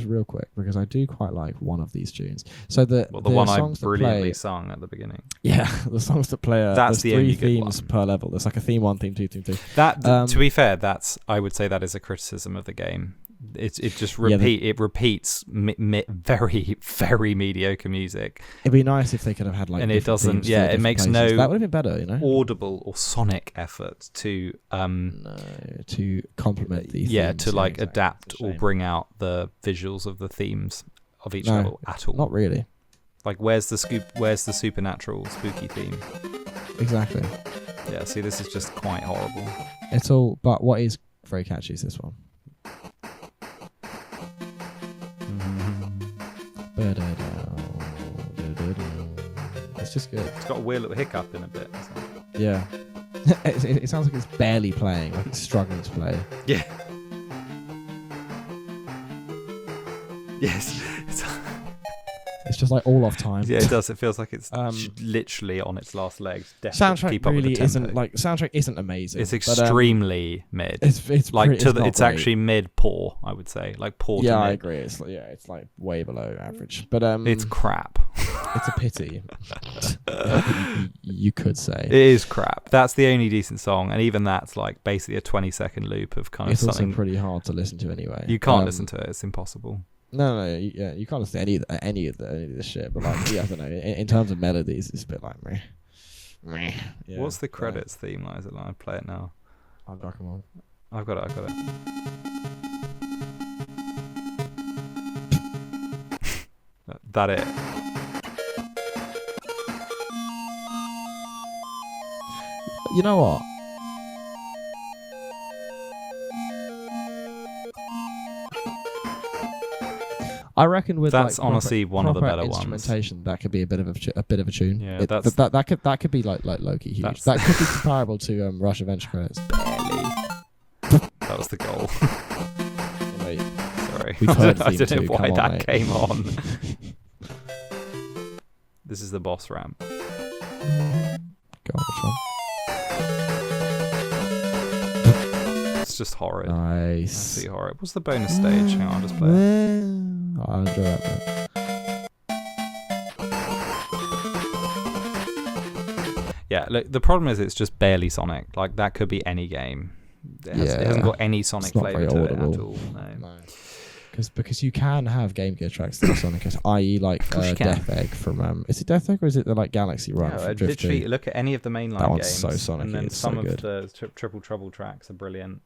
real quick, because I do quite like one of these tunes. So the one I songs brilliantly sung at the beginning. Yeah, the songs that play. That's the only 3 themes per level. There's like a theme 1, theme 2, theme 2. That to be fair, I would say that is a criticism of the game. It just repeats very very mediocre music. It'd be nice if they could have had like, and it doesn't. Yeah, it makes places. no. That would have been better, you know. Audible or sonic effort to to complement the themes, to like adapt exactly. or bring out the visuals of the themes of each level at all. Not really. Like, where's the supernatural spooky theme? Exactly. Yeah. See, this is just quite horrible. It's all, but what is very catchy is this one. It's just good. It's got a weird little hiccup in a bit. Yeah. It sounds like it's barely playing, like it's struggling to play. Yeah. Yes. It's just like all off time. Yeah, it does. It feels like it's literally on its last legs. Soundtrack really isn't like soundtrack isn't amazing. It's extremely mid. It's like pretty, it's actually mid poor. I would say like poor. Yeah, to mid. I agree. It's like way below average. But it's crap. It's a pity. You could say it is crap. That's the only decent song, and even that's like basically a 20-second loop of kind of something. It's also pretty hard to listen to anyway. You can't listen to it. It's impossible. No, you can't listen to any of this shit. But like, yeah, I don't know. In terms of melodies, it's a bit like meh. Yeah, what's the credits theme like? Is it like I play it now? I've got them on. I've got it. That it. You know what? I reckon with that's like honestly one of the better instrumentation, ones. That could be a bit of a tune. Yeah, that could be like low-key huge. That could be comparable to Rush Adventure Credits. Barely. That was the goal. Wait, sorry, we've heard I don't know why that mate. came on. This is the boss ramp. Go on, which one? It's just horrid. Nice. Absolutely horrid. What's the bonus stage? Hang on, I'll just play it. I'll enjoy that bit. Yeah, look, the problem is it's just barely Sonic. Like, that could be any game. It hasn't got any Sonic flavour to it at all. No. Because you can have Game Gear tracks that are Sonic, i.e. like Death Egg from is it Death Egg or is it the like Galaxy Run? No, literally, look at any of the mainline that one's games. So Sonic, and then it's some so of good. the Triple Trouble tracks are brilliant.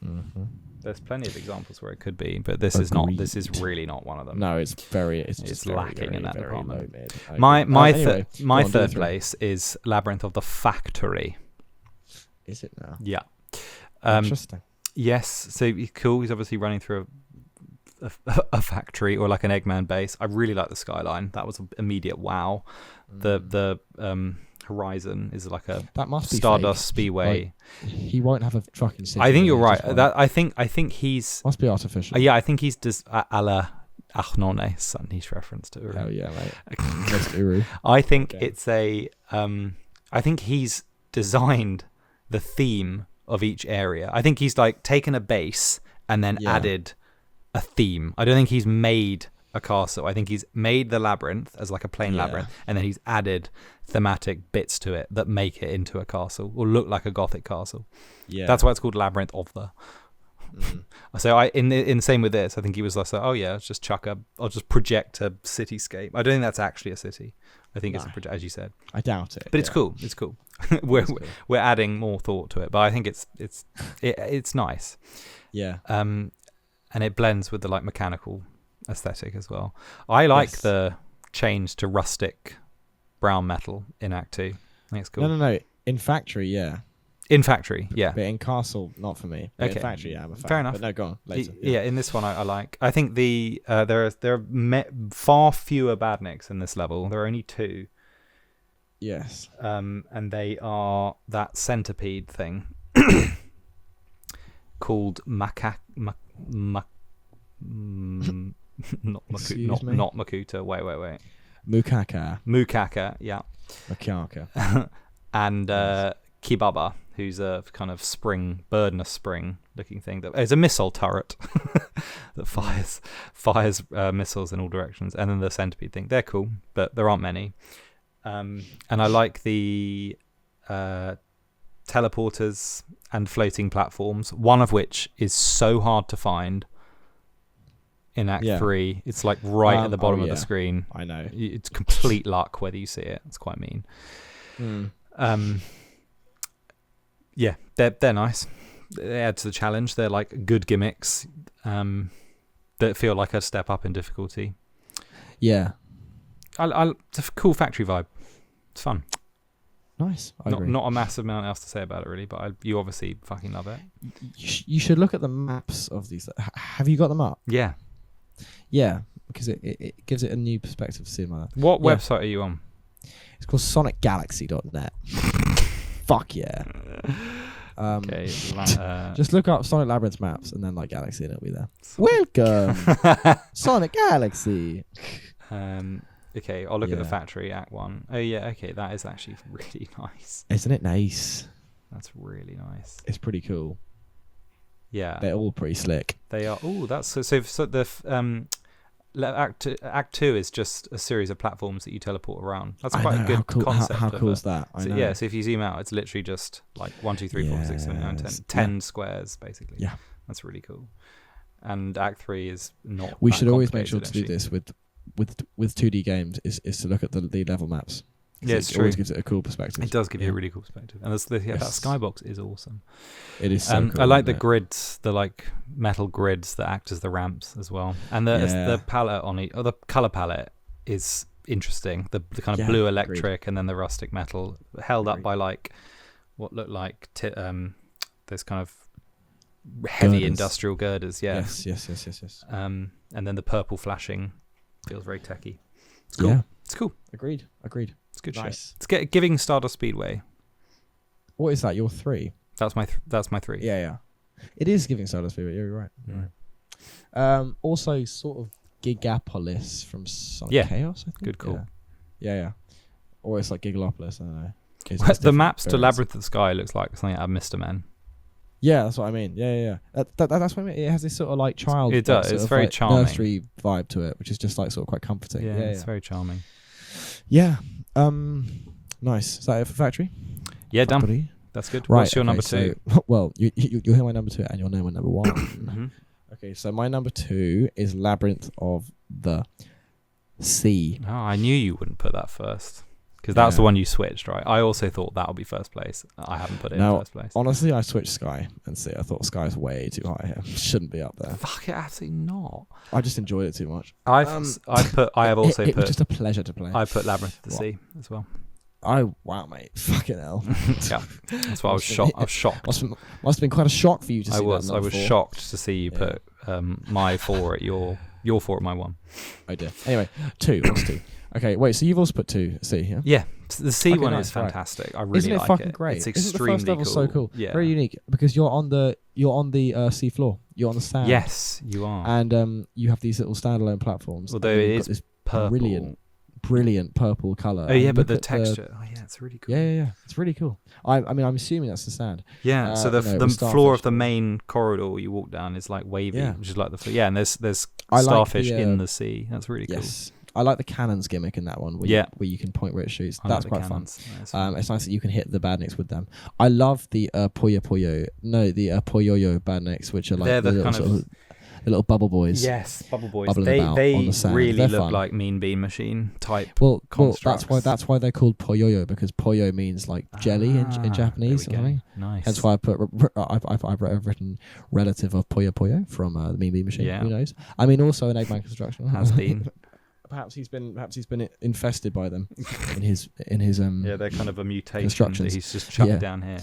Mm-hmm. There's plenty of examples where it could be, but this is not. This is really not one of them. No, it's just lacking very, in that very department. low mid. My third place is Labyrinth of the Factory. Is it now? Yeah. Interesting. Yes. So cool. He's obviously running through a factory or like an Eggman base. I really like the skyline. That was an immediate wow. The horizon is like a that must be Stardust fake. Speedway. Like, he won't have a fucking city. I think you're right. I think he's must be artificial. Yeah, I think he's just a la Achnone, niche reference to Uru. Hell yeah, mate. Uru. I think it's a I think he's designed the theme of each area. I think he's like taken a base and then added a theme. I don't think he's made a castle. I think he's made the labyrinth as like a plain labyrinth, and then he's added thematic bits to it that make it into a castle or look like a gothic castle. Yeah, that's why it's called Labyrinth of the So in the same with this, I think he was like, oh yeah, I'll just project a cityscape. I don't think that's actually a city. I think it's as you said. I doubt it. But it's cool. It's cool. we're adding more thought to it, but I think it's nice. Yeah. And it blends with the like mechanical aesthetic as well. I like the change to rustic brown metal in Act 2. I think it's cool. No. In Factory, yeah. In Factory, yeah. But in Castle, not for me. But in Factory, yeah, I'm a fan. Fair enough. But no, go on. Later. Yeah, in this one I like. I think there are far fewer badniks in this level. There are only 2. Yes. And they are that centipede thing called not Makuta. Wait. Mukaka, yeah. Makaka. And Kibaba, who's a kind of birdness spring looking thing. It's a missile turret that fires missiles in all directions. And then the centipede thing. They're cool, but there aren't many. And I like the teleporters and floating platforms, one of which is so hard to find in Act 3. It's like right at the bottom of the screen. I know. It's complete luck whether you see it. It's quite mean. Yeah, they're nice. They add to the challenge. They're like good gimmicks that feel like a step up in difficulty. Yeah. It's a cool factory vibe. It's fun. Nice. I agree. Not a massive amount else to say about it really, but you obviously fucking love it. You should look at the maps of these. Have you got them up? Yeah. Yeah, because it gives it a new perspective to see them like that. What website are you on? It's called sonicgalaxy.net. Fuck yeah. Okay. Just look up Sonic Labyrinth maps and then like Galaxy and it'll be there. Welcome, Sonic Galaxy. Okay, I'll look at the factory Act 1. Oh yeah, okay, that is actually really nice. Isn't it nice? That's really nice. It's pretty cool. Yeah, they're all pretty slick. They are. Oh, that's so the Act 2 is just a series of platforms that you teleport around. That's quite a good concept. How cool is that? So if you zoom out, it's literally just like 1, 2, 3, 4, 6, 7, 8, 9, 10. 10 squares basically. Yeah, that's really cool. And Act 3 is not. We should always make sure to do this with 2D games is to look at the level maps. Yeah, it's true. Always gives it a cool perspective. It does give you a really cool perspective, and that skybox is awesome. It is. So cool, I like the grids, the like metal grids that act as the ramps as well, and the palette the color palette is interesting. The kind of blue electric, and then the rustic metal held up by like what looked like those kind of heavy industrial girders. Yeah. Yes. And then the purple flashing feels very techy. It's cool. Yeah. It's cool. Agreed. It's good nice. Shit. It's giving Stardust Speedway. What is that? Your 3? That's my 3. Yeah. It is giving Stardust Speedway. You're right. Also, sort of Gigapolis from Sonic Chaos. I think. Good call. Yeah. Or it's like Gigalopolis. I don't know. The maps to Labyrinth of the Sky looks like something out of Mr. Men. Yeah, that's what I mean. Yeah. That's what I mean. It has this sort of like child. It does. It's very charming. Nursery vibe to it, which is just like sort of quite comforting. Yeah, it's very charming. Yeah. Nice. Is that it for Factory? Yeah, done. That's good. Right, what's your number 2? So, well, you'll hear my number 2 and you'll know my number 1. Mm-hmm. Okay, so my number 2 is Labyrinth of the Sea. Oh, I knew you wouldn't put that first. Because that's the one you switched, right? I also thought that would be first place. I haven't put it in first place. Honestly, I switched Sky and Sea. I thought Sky's way too high here. Shouldn't be up there. Fuck it, absolutely not. I just enjoyed it too much. I have also it put. was just a pleasure to play. I put Labyrinth of the Sea as well. Wow, mate. Fucking hell. Yeah, that's why I was shocked. I was shocked. Must have been quite a shock for you to see. I was shocked to see you put my 4 at your 4 at my 1. I did. Anyway, 2. What's 2? Okay, wait. So you've also put 2 C, yeah? Yeah, the C one is fantastic. Right. I really like it. Isn't it fucking great? It's extremely Isn't the first level cool. So cool? Yeah. Very unique because you're on the sea floor. You're on the sand. Yes, you are. And you have these little standalone platforms. Although it is this purple. Brilliant purple color. Oh yeah, but the texture. It's really cool. Yeah. It's really cool. I mean, I'm assuming that's the sand. Yeah. So the floor of the main corridor you walk down is like wavy, which is like the and there's starfish in the sea. That's really cool. I like the cannons gimmick in that one, where you can point where it shoots. That's quite fun. It's nice that you can hit the badniks with them. I love the the Poyoyo badniks, which are like they're the kind of the little bubble boys. Yes, bubble boys. They On the sand. Really look fun. Like Mean Bean Machine type. Well, that's why they're called Poyoyo, because Poyo means like jelly in Japanese or something. Nice. That's why I've written relative of Poyo Poyo from the Mean Bean Machine. Yeah. Who knows? I mean, also an Eggman Construction has been. Perhaps he's been infested by them in his yeah, they're kind of a mutation that he's just chucked down here.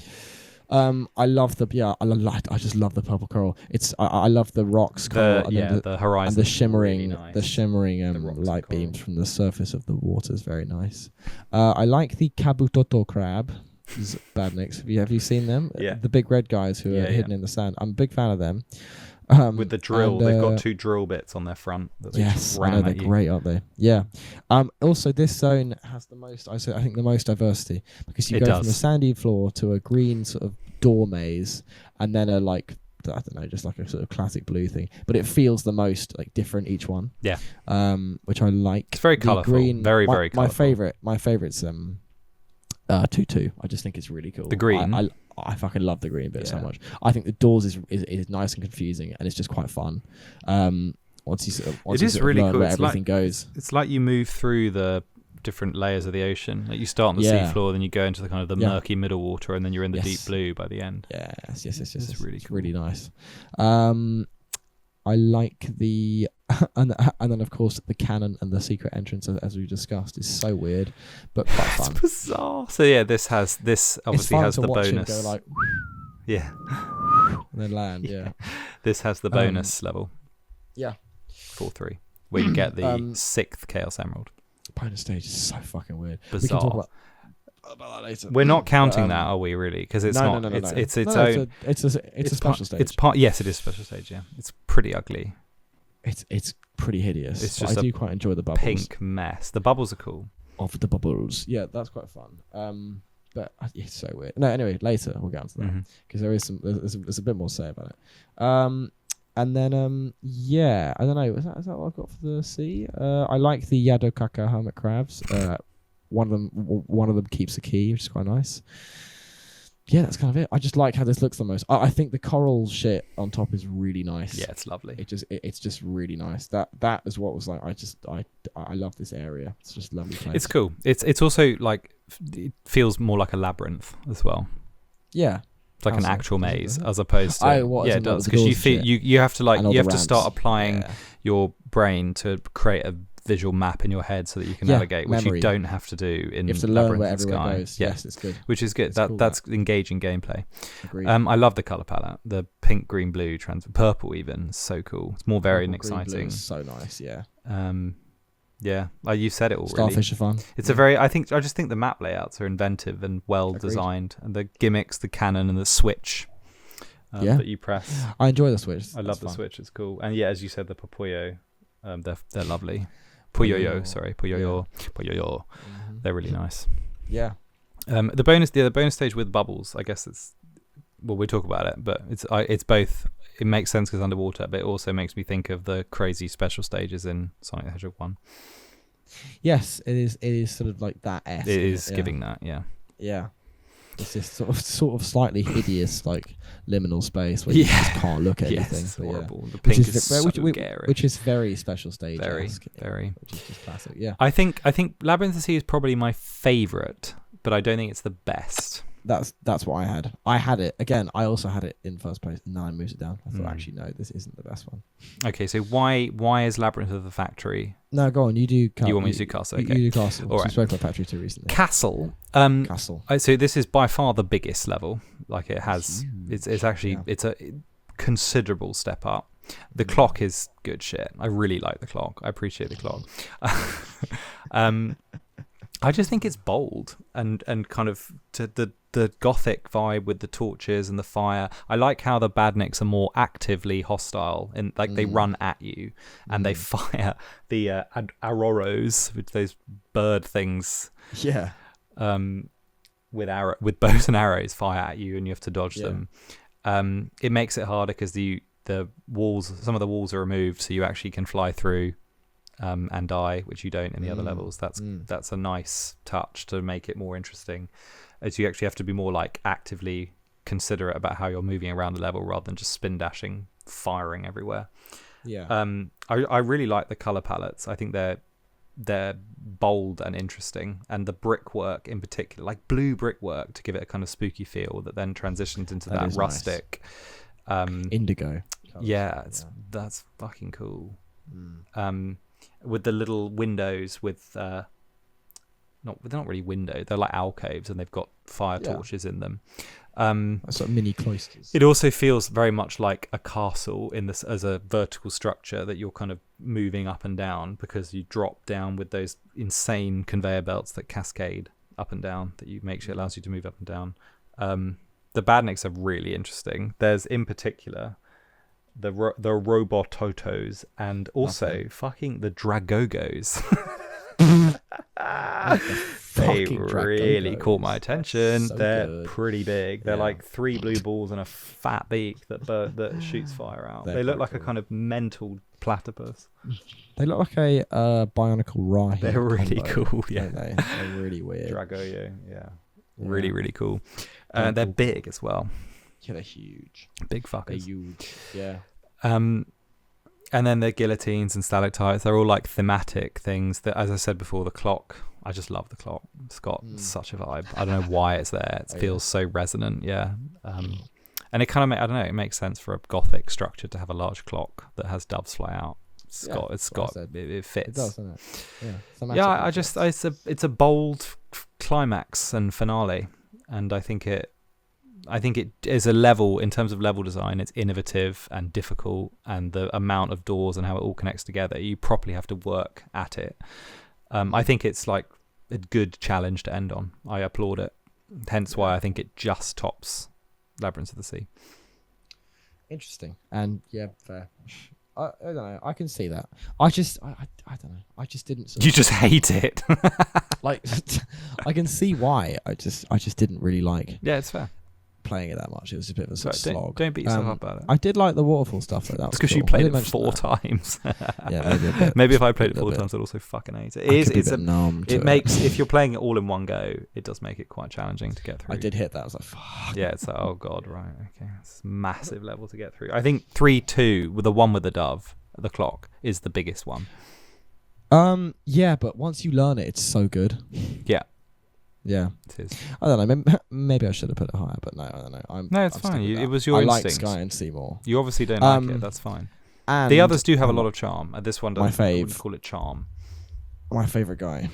I love I just love the purple coral. I love the rocks coral the horizon and the shimmering really nice. The shimmering light beams from the surface of the water is very nice. I like the kabutoto crab. Badniks. Have you seen them? Yeah. The big red guys who are hidden in the sand. I'm a big fan of them. With the drill, they've got 2 drill bits on their front. Yes, I know they're great, aren't they? Yeah. Also, this zone has the most diversity, because you go from a sandy floor to a green sort of door maze, and then just like a sort of classic blue thing. But it feels the most like different each one. Yeah. Which I like. It's very colourful. Very colourful. My favorite's 2-2. I just think it's really cool. The green. I fucking love the green bit so much. I think the doors is nice and confusing, and it's just quite fun. Once you really learn cool. where everything goes. It's like you move through the different layers of the ocean. Like you start on the seafloor, then you go into the kind of the murky middle water, and then you're in the deep blue by the end. Yes. It's really cool. Really nice. I like the and then of course the cannon and the secret entrance, as we discussed, is so weird but quite fun. It's bizarre. So yeah, this obviously has the bonus. Go like, yeah, and then land. Yeah. This has the bonus level. Yeah. 4-3, where you get the 6th Chaos Emerald. Bonus stage is so fucking weird. Bizarre. We can talk about that later. We're not counting that, are we? Really? Because it's not. No. It's its own. It's a special stage. It's part. Yes, it is a special stage. Yeah, it's pretty ugly. It's pretty hideous. It's just I do quite enjoy the bubbles. Pink mess. The bubbles are cool. Of the bubbles, yeah, that's quite fun. But it's so weird. No, anyway, later we'll get onto that, because there's a bit more to say about it. And then I don't know. Is that what I've got for the sea? I like the Yadokaka hermit crabs. One of them keeps a key, which is quite nice. Yeah, that's kind of it. I just like how this looks the most. I think the coral shit on top is really nice. Yeah, it's lovely. It's just really nice. That is what was like. I love this area. It's just a lovely place. It's cool. It's also like, it feels more like a labyrinth as well. Yeah. It's like an actual maze as opposed to it does, because you have to start applying your brain to create a visual map in your head so that you can navigate, which you don't have to do in you have to learn where Labyrinth everywhere goes. Yeah. Yes, it's good. Which is good. That's engaging gameplay. Agreed. I love the color palette. The pink, green, blue, purple even. It's so cool. It's more varied and exciting. So nice, yeah. Yeah, like you said it already. Starfish are fun. It's I just think the map layouts are inventive and well designed, and the gimmicks, the cannon, and the switch that you press. I enjoy the switch. I love the switch. It's cool, and as you said, the Poyoyo, they're lovely. Poyoyo. Mm-hmm. They're really nice. Yeah. The bonus stage with bubbles. I guess we'll talk about it, but it's both. It makes sense because underwater, but it also makes me think of the crazy special stages in Sonic the Hedgehog 1. Yes, it is. It is sort of like that. It is giving that. Yeah. Yeah. It's this sort of slightly hideous, like liminal space where you just can't look at anything. It's horrible. The pink is so scary. Which is very special stage. Very. Which is just classic. Yeah. I think Labyrinth of the Sea is probably my favourite, but I don't think it's the best. That's what I had. I had it again. I also had it in first place, and then I moved it down. I thought, actually, no, this isn't the best one. Okay, so why is Labyrinth of the Factory? No, go on. You do. You want me to do Castle? Okay. You do Castle. All right. We spoke about Factory 2 recently. Castle. Castle. So this is by far the biggest level. Like it has. It's actually it's a considerable step up. The clock is good shit. I really like the clock. I appreciate the clock. I just think it's bold and kind of to the gothic vibe with the torches and the fire. I like how the badniks are more actively hostile and like they run at you and they fire the auroros, which those bird things. Yeah. With bows and arrows fire at you and you have to dodge them. It makes it harder because the walls, some of the walls are removed, so you actually can fly through and die, which you don't in the other levels. That's a nice touch to make it more interesting, as you actually have to be more like actively considerate about how you're moving around the level rather than just spin dashing, firing everywhere. I really like the color palettes. I think they're bold and interesting, and the brickwork in particular, like blue brickwork, to give it a kind of spooky feel that then transitions into that rustic indigo colours. That's fucking cool. With the little windows with they're not really windows, they're like alcoves, and they've got fire torches in them. Sort of mini cloisters. It also feels very much like a castle in this as a vertical structure that you're kind of moving up and down, because you drop down with those insane conveyor belts that cascade up and down that allows you to move up and down. The badniks are really interesting. There's in particular the robototos, and also fucking the dragogos. They really caught my attention. They're pretty big. They're like 3 blue balls and a fat beak that shoots fire out. They look like a kind of mental platypus. They look like a bionicle rahi. They're really cool. Yeah, they're really weird. Dragoyo, really cool. They're big as well. Yeah, they're huge. Big fuckers. They're huge. Yeah. And then the guillotines and stalactites, they're all like thematic things that, as I said before, the clock, I just love the clock. It's got such a vibe. I don't know why it's there. It feels so resonant, and it kind of it makes sense for a gothic structure to have a large clock that has doves fly out. It fits. It does, doesn't it? It's a bold climax and finale, and I think it is a level, in terms of level design, it's innovative and difficult, and the amount of doors and how it all connects together, you properly have to work at it. I think it's like a good challenge to end on. I applaud it. Hence why I think it just tops Labyrinth of the Sea. Interesting. And fair. I don't know. I can see that. I don't know. I just didn't. You just hate it. Like, I can see why. I just didn't really like. Yeah, it's fair. Playing it that much. It was a bit of a slog. Don't beat yourself up about it. I did like the waterfall stuff. Like, that was because cool. you played it 4 times. Yeah, maybe if I played it 4 times, I'd also fucking hate it. It makes if you're playing it all in one go, it does make it quite challenging to get through. I did hit that. I was like, fuck. Yeah, it's like, oh god, right, okay, it's a massive level to get through. I think 3-2 with the one with the dove, the clock, is the biggest one. Yeah, but once you learn it, it's so good. Yeah, it is. I don't know. Maybe I should have put it higher, but no, I don't know. It's fine. It was your instinct. I like Sky and Seymour. You obviously don't like it. That's fine. And the others do have a lot of charm. This one doesn't. I wouldn't call it charm. My favourite guy,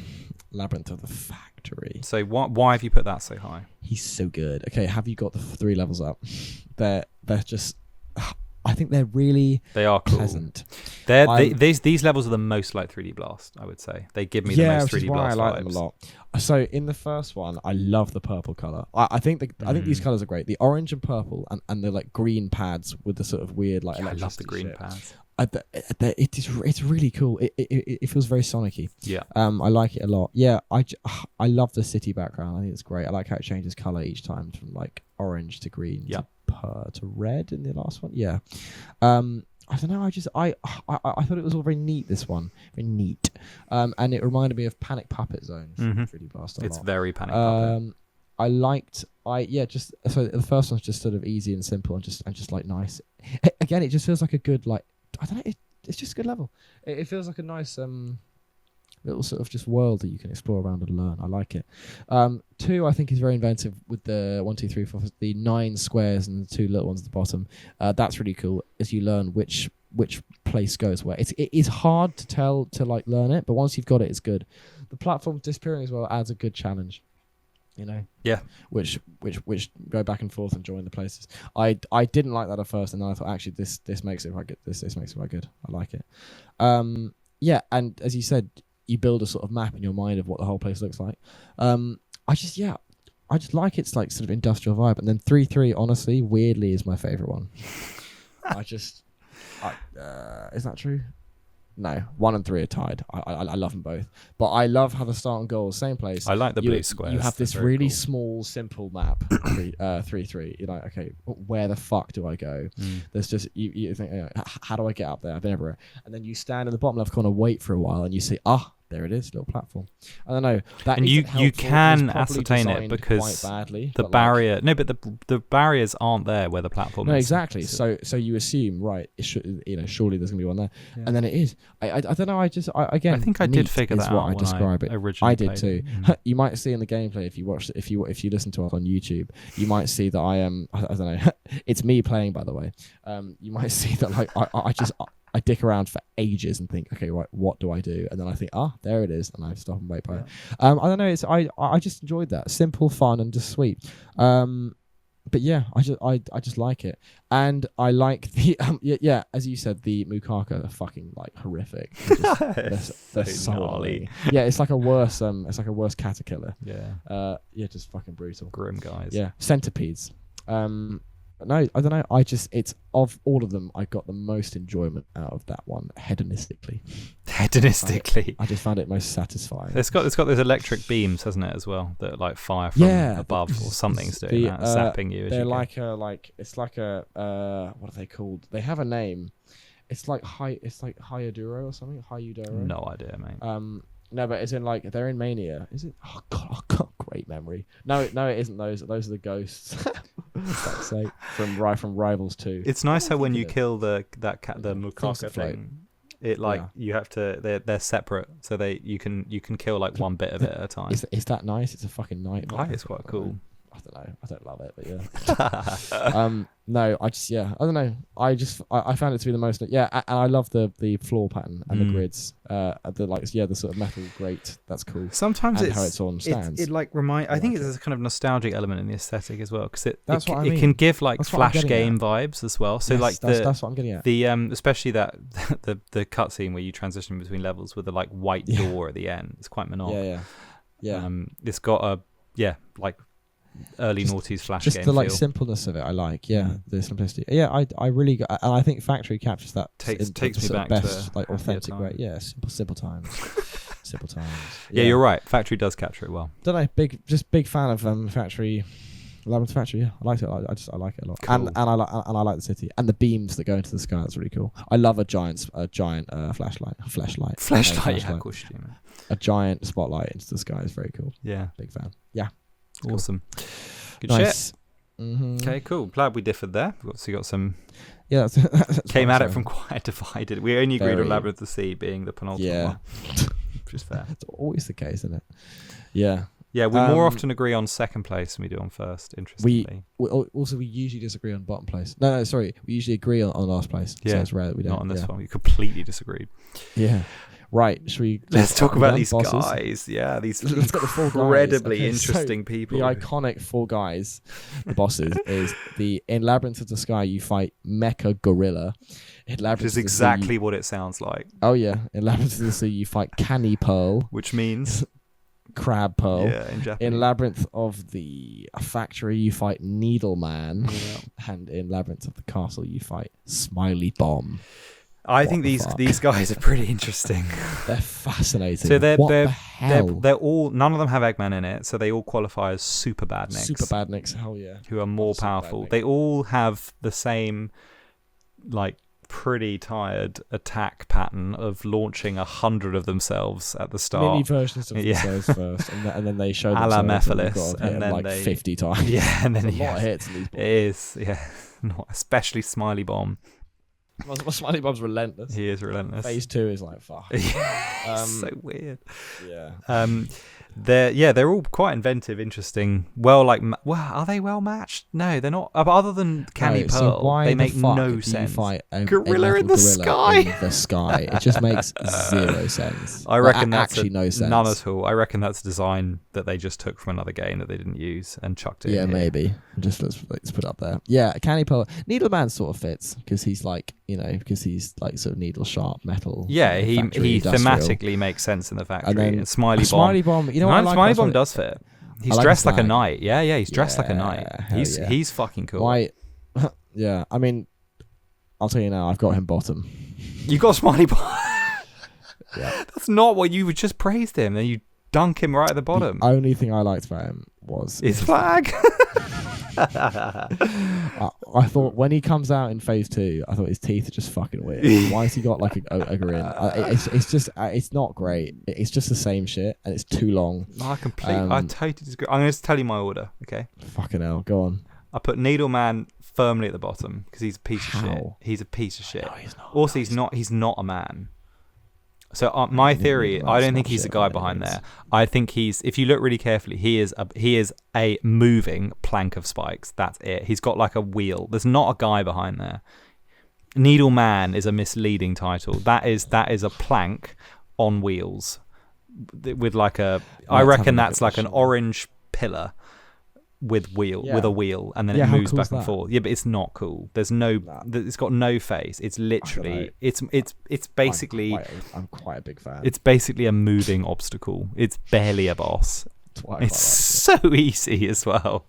Labyrinth of the Factory. So why have you put that so high? He's so good. Okay, have you got the 3 levels up? They're just. I think they're really pleasant. These levels are the most like 3D Blast, I would say. They give me the most 3D Blast I like vibes. them a lot. So in the first one, I love the purple color. I think these colors are great. The orange and purple and the like green pads with the sort of weird like. I love the green pads. It's really cool. It feels very Sonic-y. Yeah. I like it a lot. Yeah. I love the city background. I think it's great. I like how it changes color each time from like orange to green. Yeah. To red in the last one. Yeah. I don't know. I thought it was all very neat. This one, very neat. And it reminded me of Panic Puppet Zone from 3D Blast a lot. It's very Panic Puppet. So the first one's just sort of easy and simple and just like nice. Again, it just feels like a good like I don't know. It's just a good level. It feels like a nice little sort of just world that you can explore around and learn. I like it. 2, I think, is very inventive with the 1, 2, 3, 4, the 9 squares and the 2 little ones at the bottom. That's really cool as you learn which place goes where. It is hard to tell to like learn it, but once you've got it, it's good. The platform disappearing as well adds a good challenge. You know. Yeah. Which go back and forth and join the places. I didn't like that at first, and then I thought actually this makes it quite good. This makes it quite good. I like it. Yeah, and as you said, you build a sort of map in your mind of what the whole place looks like. I just like its like sort of industrial vibe. And then 3-3, honestly, weirdly, is my favorite one. Is that true? No, 1 and 3 are tied. I love them both, but I love how the start and goal same place. I like the blue squares. You have this They're really cool. small, simple map. 3-3. You're like, okay, where the fuck do I go? There's just you think, how do I get up there? I've been everywhere, and then you stand in the bottom left corner, wait for a while, and you see, there it is, little platform. I don't know. That and you helpful. can It's probably ascertain it designed because quite badly, the barrier. No, but the barriers aren't there where the platform no, is. exactly. So you assume, right? It should, surely there's gonna be one there, and then it is. I don't know. I think I did figure that what out I describe it. originally I did played too. it. You might see in the gameplay if you watch, if you listen to us on YouTube, you might see that I am. I don't know. It's me playing, by the way. You might see that like I dick around for ages and think, okay, right, what do I do? And then I think, there it is, and I stop and wait for it. I don't know. I just enjoyed that, simple, fun, and just sweet. But yeah, I just like it, and I like the as you said, the Mukaka are fucking like horrific. They're so gnarly. Yeah, it's like a worse caterpillar. Yeah. Just fucking brutal. Grim guys. Yeah, centipedes. No, I don't know. It's of all of them, I got the most enjoyment out of that one hedonistically. I just found it most satisfying. It's got those electric beams, hasn't it, as well, that like fire from above or something's doing that, zapping you. They're like what are they called? They have a name. It's like Hyaduro or something. Hyuduro. No idea, mate. No, but it's in like they're in Mania. Is it? Oh god, great memory. No, it isn't those. Those are the ghosts. Fuck's sake. From Rivals 2. It's nice how when you kill the Mukaka thing, it you have to they're separate, so you can kill like one bit of it at a time. Is that nice? It's a fucking nightmare. It's quite cool. I don't know. I don't love it, but yeah. No, I don't know. I found it to be the most. Yeah, and I love the floor pattern and the grids. The sort of metal grate. That's cool. Sometimes and how it's on stands. It like I think it's a kind of nostalgic element in the aesthetic as well, because it can give like that's flash game vibes as well. So yes, that's what I'm getting at. The especially that the cutscene where you transition between levels with the like white door at the end. It's quite monotonous. Yeah. It's got a like early noughties flash game. Just the like feel. Simpleness of it, I like. Yeah, the simplicity. Yeah, I really got, and I think Factory captures that. Takes me back best, to like authentic way. Yeah, simple times. Simple times. Yeah, you're right. Factory does capture it well. Don't know. Big fan of Factory. Labyrinth Factory. Yeah, I liked it. I like it a lot. Cool. And I like the city and the beams that go into the sky. That's really cool. I love a giant flashlight. Yeah, of course you do, man. A giant spotlight into the sky is very cool. Yeah, big fan. Yeah. Cool. Awesome. Good nice. shit. Mm-hmm. Okay, cool. Glad we differed there. We've obviously got some. Yeah, that's came at it from quite divided. We only agreed on Labyrinth of the Sea being the penultimate one, which is fair. It's always the case, isn't it? Yeah. Yeah, we more often agree on second place than we do on first. Interestingly, we usually disagree on bottom place. No, sorry, we usually agree on last place. Yeah, so it's rare that we don't. Not on this one. We completely disagreed. Yeah. Right, should we... Let's talk about these bosses? Guys. Yeah, these incredibly interesting people. The iconic 4 guys, the bosses, is in Labyrinth of the Sky, you fight Mecha Gorilla. Which is exactly what it sounds like. Oh, yeah. In Labyrinth of the Sea, you fight Canny Pearl. Which means... Crab Pearl. Yeah, in Japanese. In Labyrinth of the Factory, you fight Needle Man. Yeah. And in Labyrinth of the Castle, you fight Smiley Bomb. I think these guys are pretty interesting. They're fascinating. So they're all none of them have Eggman in it, so they all qualify as super badniks. Super badniks, hell yeah. Who are more powerful. They all have the same like pretty tired attack pattern of launching 100 of themselves at the start. Mini versions of themselves first, and then they show themselves. A la Mephiles, and then like 50 times. Yeah, and then a lot of hits in these balls. It is, yeah. Especially Smiley Bomb. Smiley Bob's relentless. He is relentless. Phase 2 is like fuck. So weird. Yeah. They're all quite inventive, interesting. Are they well matched? No, they're not. Other than Canny Pearl, so they make no sense. You fight a gorilla in the sky. In the sky. It just makes zero sense. I reckon that's actually no sense. None at all. I reckon that's a design that they just took from another game that they didn't use and chucked it. Yeah, in here. maybe. Just let's put it up there. Yeah, Canny Pearl. Needleman sort of fits because he's like sort of needle sharp metal. Yeah, he thematically makes sense in the factory. And Smiley Bomb. Smiley Bomb does fit. He's dressed like a knight. Yeah, he's dressed like a knight. He's fucking cool. Yeah, I mean, I'll tell you now, I've got him bottom. You got Smiley Bomb. Yeah. That's not what you just praised him. Then you dunk him right at the bottom. The only thing I liked about him was his flag. I thought when he comes out in phase 2, I thought his teeth are just fucking weird. Why has he got like a grin? It's just it's not great. It's just the same shit, and it's too long. I totally disagree. I'm going to tell you my order. Okay. Fucking hell, go on. I put Needleman firmly at the bottom because he's a piece of shit. He's a piece of shit. No, he's not. Also, he's not a man. So my theory, I don't think he's the guy behind there. I think if you look really carefully, he is a moving plank of spikes. That's it. He's got like a wheel. There's not a guy behind there. Needleman is a misleading title. That is a plank on wheels with like I reckon that's like an orange pillar with a wheel, and then it moves back and forth. Yeah, but it's not cool. It's got no face. It's literally it's basically I'm quite a big fan. It's basically a moving obstacle. It's barely a boss. It's so easy as well.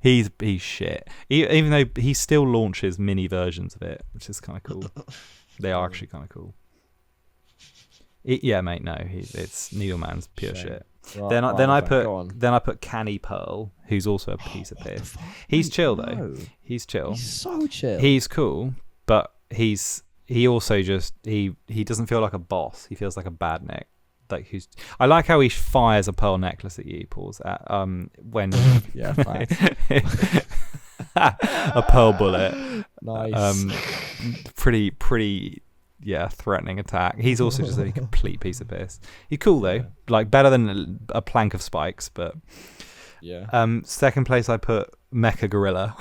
He's shit. Even though he still launches mini versions of it, which is kind of cool. They are actually kind of cool. Yeah, mate. No, it's Needleman's pure shit. Right, then I put Canny Pearl, who's also a piece of piss. He's chill though. No. He's chill. He's so chill. He's cool, but he also just he doesn't feel like a boss. He feels like a badnik. Like I like how he fires a pearl necklace at you, Paul's at when yeah, a pearl bullet. Nice. Pretty. Yeah, threatening attack. He's also just a complete piece of piss. He's cool though, like better than a plank of spikes. But yeah. Second place, I put Mecha Gorilla.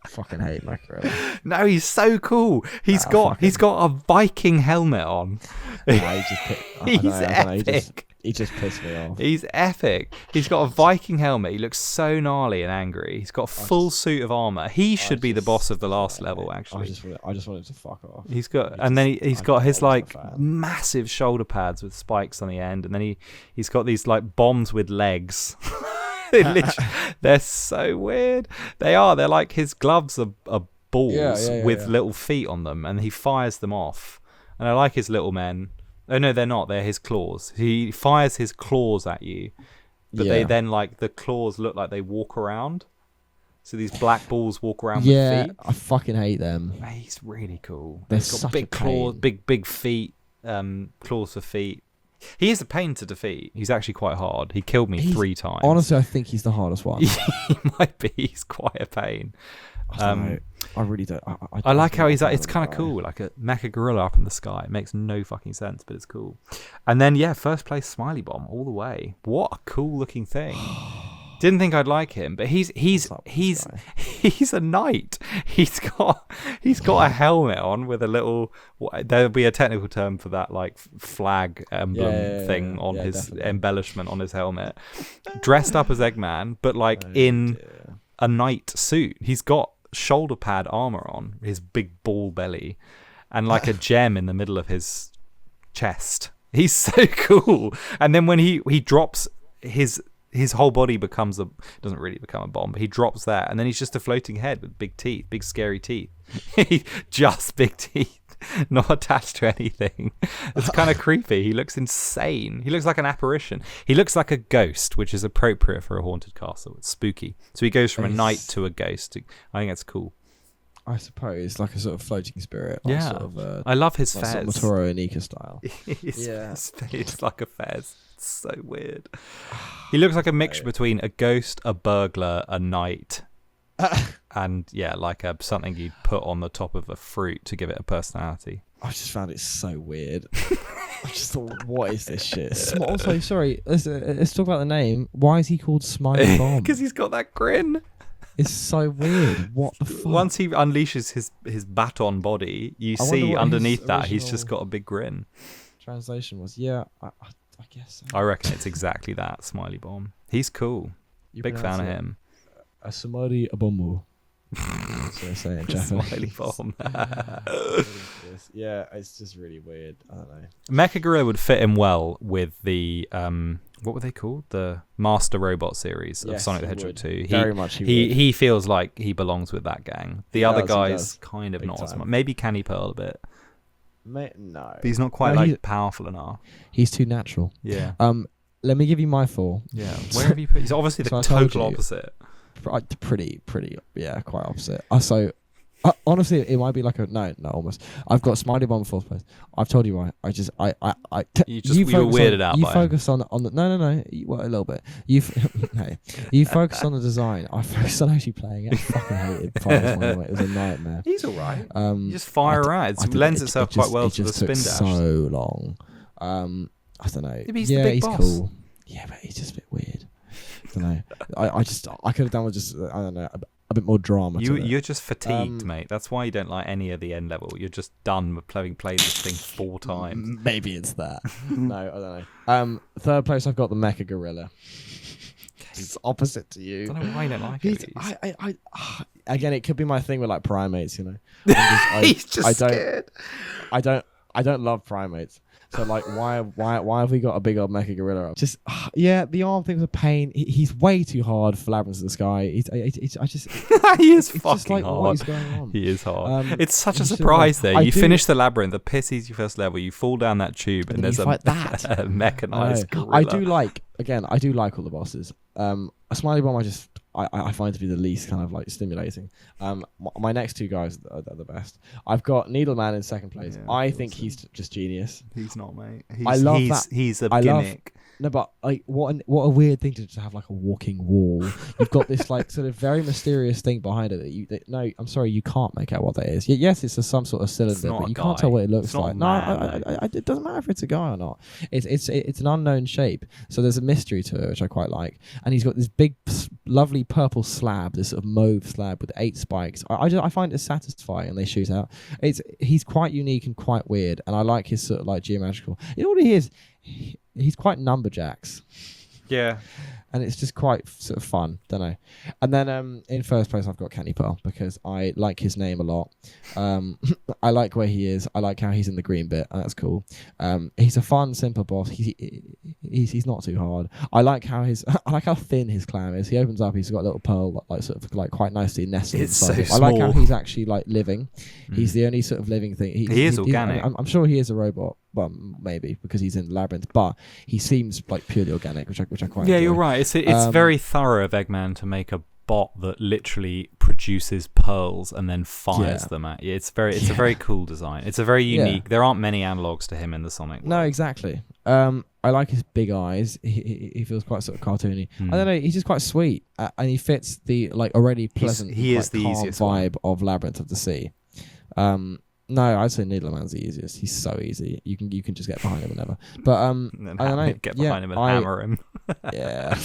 Fucking hate Mecha Gorilla. No, he's so cool. He's got a Viking helmet on. He's epic. He just pissed me off. He's epic. He's got a Viking helmet. He looks so gnarly and angry. He's got a full suit of armor. He should be the boss of the last level, actually. I just want him to fuck off. He's got his like massive shoulder pads with spikes on the end, and then he's got these like bombs with legs. They're so weird. They're like his gloves are balls with little feet on them, and he fires them off. And I like his little men. Oh no, they're not. They're his claws. He fires his claws at you, but they then like the claws look like they walk around. So these black balls walk around with feet. Yeah, I fucking hate them. He's really cool. He's got big claws, big feet, claws for feet. He is a pain to defeat. He's actually quite hard. He killed me 3 times. Honestly, I think he's the hardest one. He might be. He's quite a pain. I really don't. I like how he's like, it's kind of cool, like a mecha gorilla up in the sky. It makes no fucking sense, but it's cool. And then first place Smiley Bomb all the way. What a cool looking thing. Didn't think I'd like him, but he's a knight. He's got a helmet on with a little. There'll be a technical term for that, like flag emblem thing on his embellishment on his helmet. Dressed up as Eggman, but like in a knight suit. He's got shoulder pad armor on, his big ball belly, and like a gem in the middle of his chest. He's so cool. And then when he drops his whole body doesn't really become a bomb, but he drops that, and then he's just a floating head with big teeth, big scary teeth. Just big teeth, not attached to anything. It's kind of creepy. He looks insane. He looks like an apparition. He looks like a ghost, which is appropriate for a haunted castle. It's spooky. So he goes from a knight to a ghost. I think that's cool. I suppose like a sort of floating spirit. Yeah, sort of, I love his fez. Sort of Motoro Anika style. It's like a fez. It's so weird. He looks like a mixture between a ghost, a burglar, a knight, and like something you'd put on the top of a fruit to give it a personality. I just found it so weird. I just thought, what is this shit? Also, sorry, let's talk about the name. Why is he called Smiley Bomb? Because he's got that grin. It's so weird. What the fuck? Once he unleashes his baton body, you see underneath that he's just got a big grin. Translation was, I guess so. I reckon it's exactly that, Smiley Bomb. He's cool. Big fan of him. A Smiley Bomb. That's what I say in Japanese. Smiley Bomb. Yeah, it's just really weird. I don't know. Mecha Gorilla would fit him well with the what were they called? The Master Robot series of Sonic the Hedgehog 2. Very much. He feels like he belongs with that gang. The other guys kind of not as much. Maybe Canny Pearl a bit. No. But he's not quite No, like powerful enough. He's too natural. Yeah. Let me give you my 4. Yeah. Where have you put? He's obviously the total opposite. Pretty, yeah, quite opposite. Honestly, it might be like almost. I've got Smiley Bomb in 4th place. I've told you why. You were weirded out. You focus on the no. Well, a little bit. You focus on the design. I focused on actually playing it. I fucking hated Fire It was a nightmare. He's alright. You just fire around. It lends itself quite well to the spin dash. So long. I don't know. He's the big boss. Cool. Yeah, but he's just a bit weird. I don't know. I could have done with just I don't know a bit more drama. You're just fatigued, mate. That's why you don't like any of the end level. You're just done with played this thing 4 times. Maybe it's that. No, I don't know. 3rd place, I've got the Mecha Gorilla. It's opposite to you. I don't know why you don't like it. Again, it could be my thing with like primates. You know, he's just scared. I don't love primates. So like, why have we got a big old Mecha Gorilla? Just the arm thing's a pain. He's way too hard for Labyrinth of the Sky. He is fucking hard. What is going on? He is hard. It's such a surprise though. You finish the labyrinth, the pisses your first level, you fall down that tube, and there's a mechanized gorilla. I do like all the bosses. A Smiley Bomb, I find to be the least kind of like stimulating. My next 2 guys are the best. I've got Needleman in 2nd place. Yeah, I think he's just genius. He's not, mate. I love that. He's a gimmick. No, but like, what a weird thing to have like a walking wall. You've got this like sort of very mysterious thing behind it no, I'm sorry, you can't make out what that is. Yes, it's some sort of cylinder, but you can't tell what it looks like. No, it doesn't matter if it's a guy or not. It's an unknown shape, so there's a mystery to it, which I quite like. And he's got this big, lovely purple slab, this sort of mauve slab with 8 spikes. I find it satisfying, and they shoot out. He's quite unique and quite weird, and I like his sort of like geometrical. You know what he is? He's quite numberjacks. Yeah. And it's just quite sort of fun, don't know. And then in 1st place, I've got Candy Pearl because I like his name a lot. I like where he is. I like how he's in the green bit. That's cool. He's a fun, simple boss. He's not too hard. I like how thin his clam is. He opens up. He's got a little pearl, like sort of like quite nicely nestled. It's so small. I like how he's actually like living. He's the only sort of living thing. He is organic. I'm sure he is a robot. Well, maybe because he's in the labyrinth, but he seems like purely organic, which I quite enjoy. You're right. It's very thorough of Eggman to make a bot that literally produces pearls and then fires them at you. It's a very cool design. It's a very unique. Yeah. There aren't many analogs to him in the Sonic world. No, exactly. I like his big eyes. He feels quite sort of cartoony. I don't know. He's just quite sweet, and he fits the like already pleasant, he is the calm easiest vibe of Labyrinth of the Sea. No, I'd say Needleman's the easiest. He's so easy. You can just get behind him whenever. But I don't know. Get behind him and hammer him. Yeah.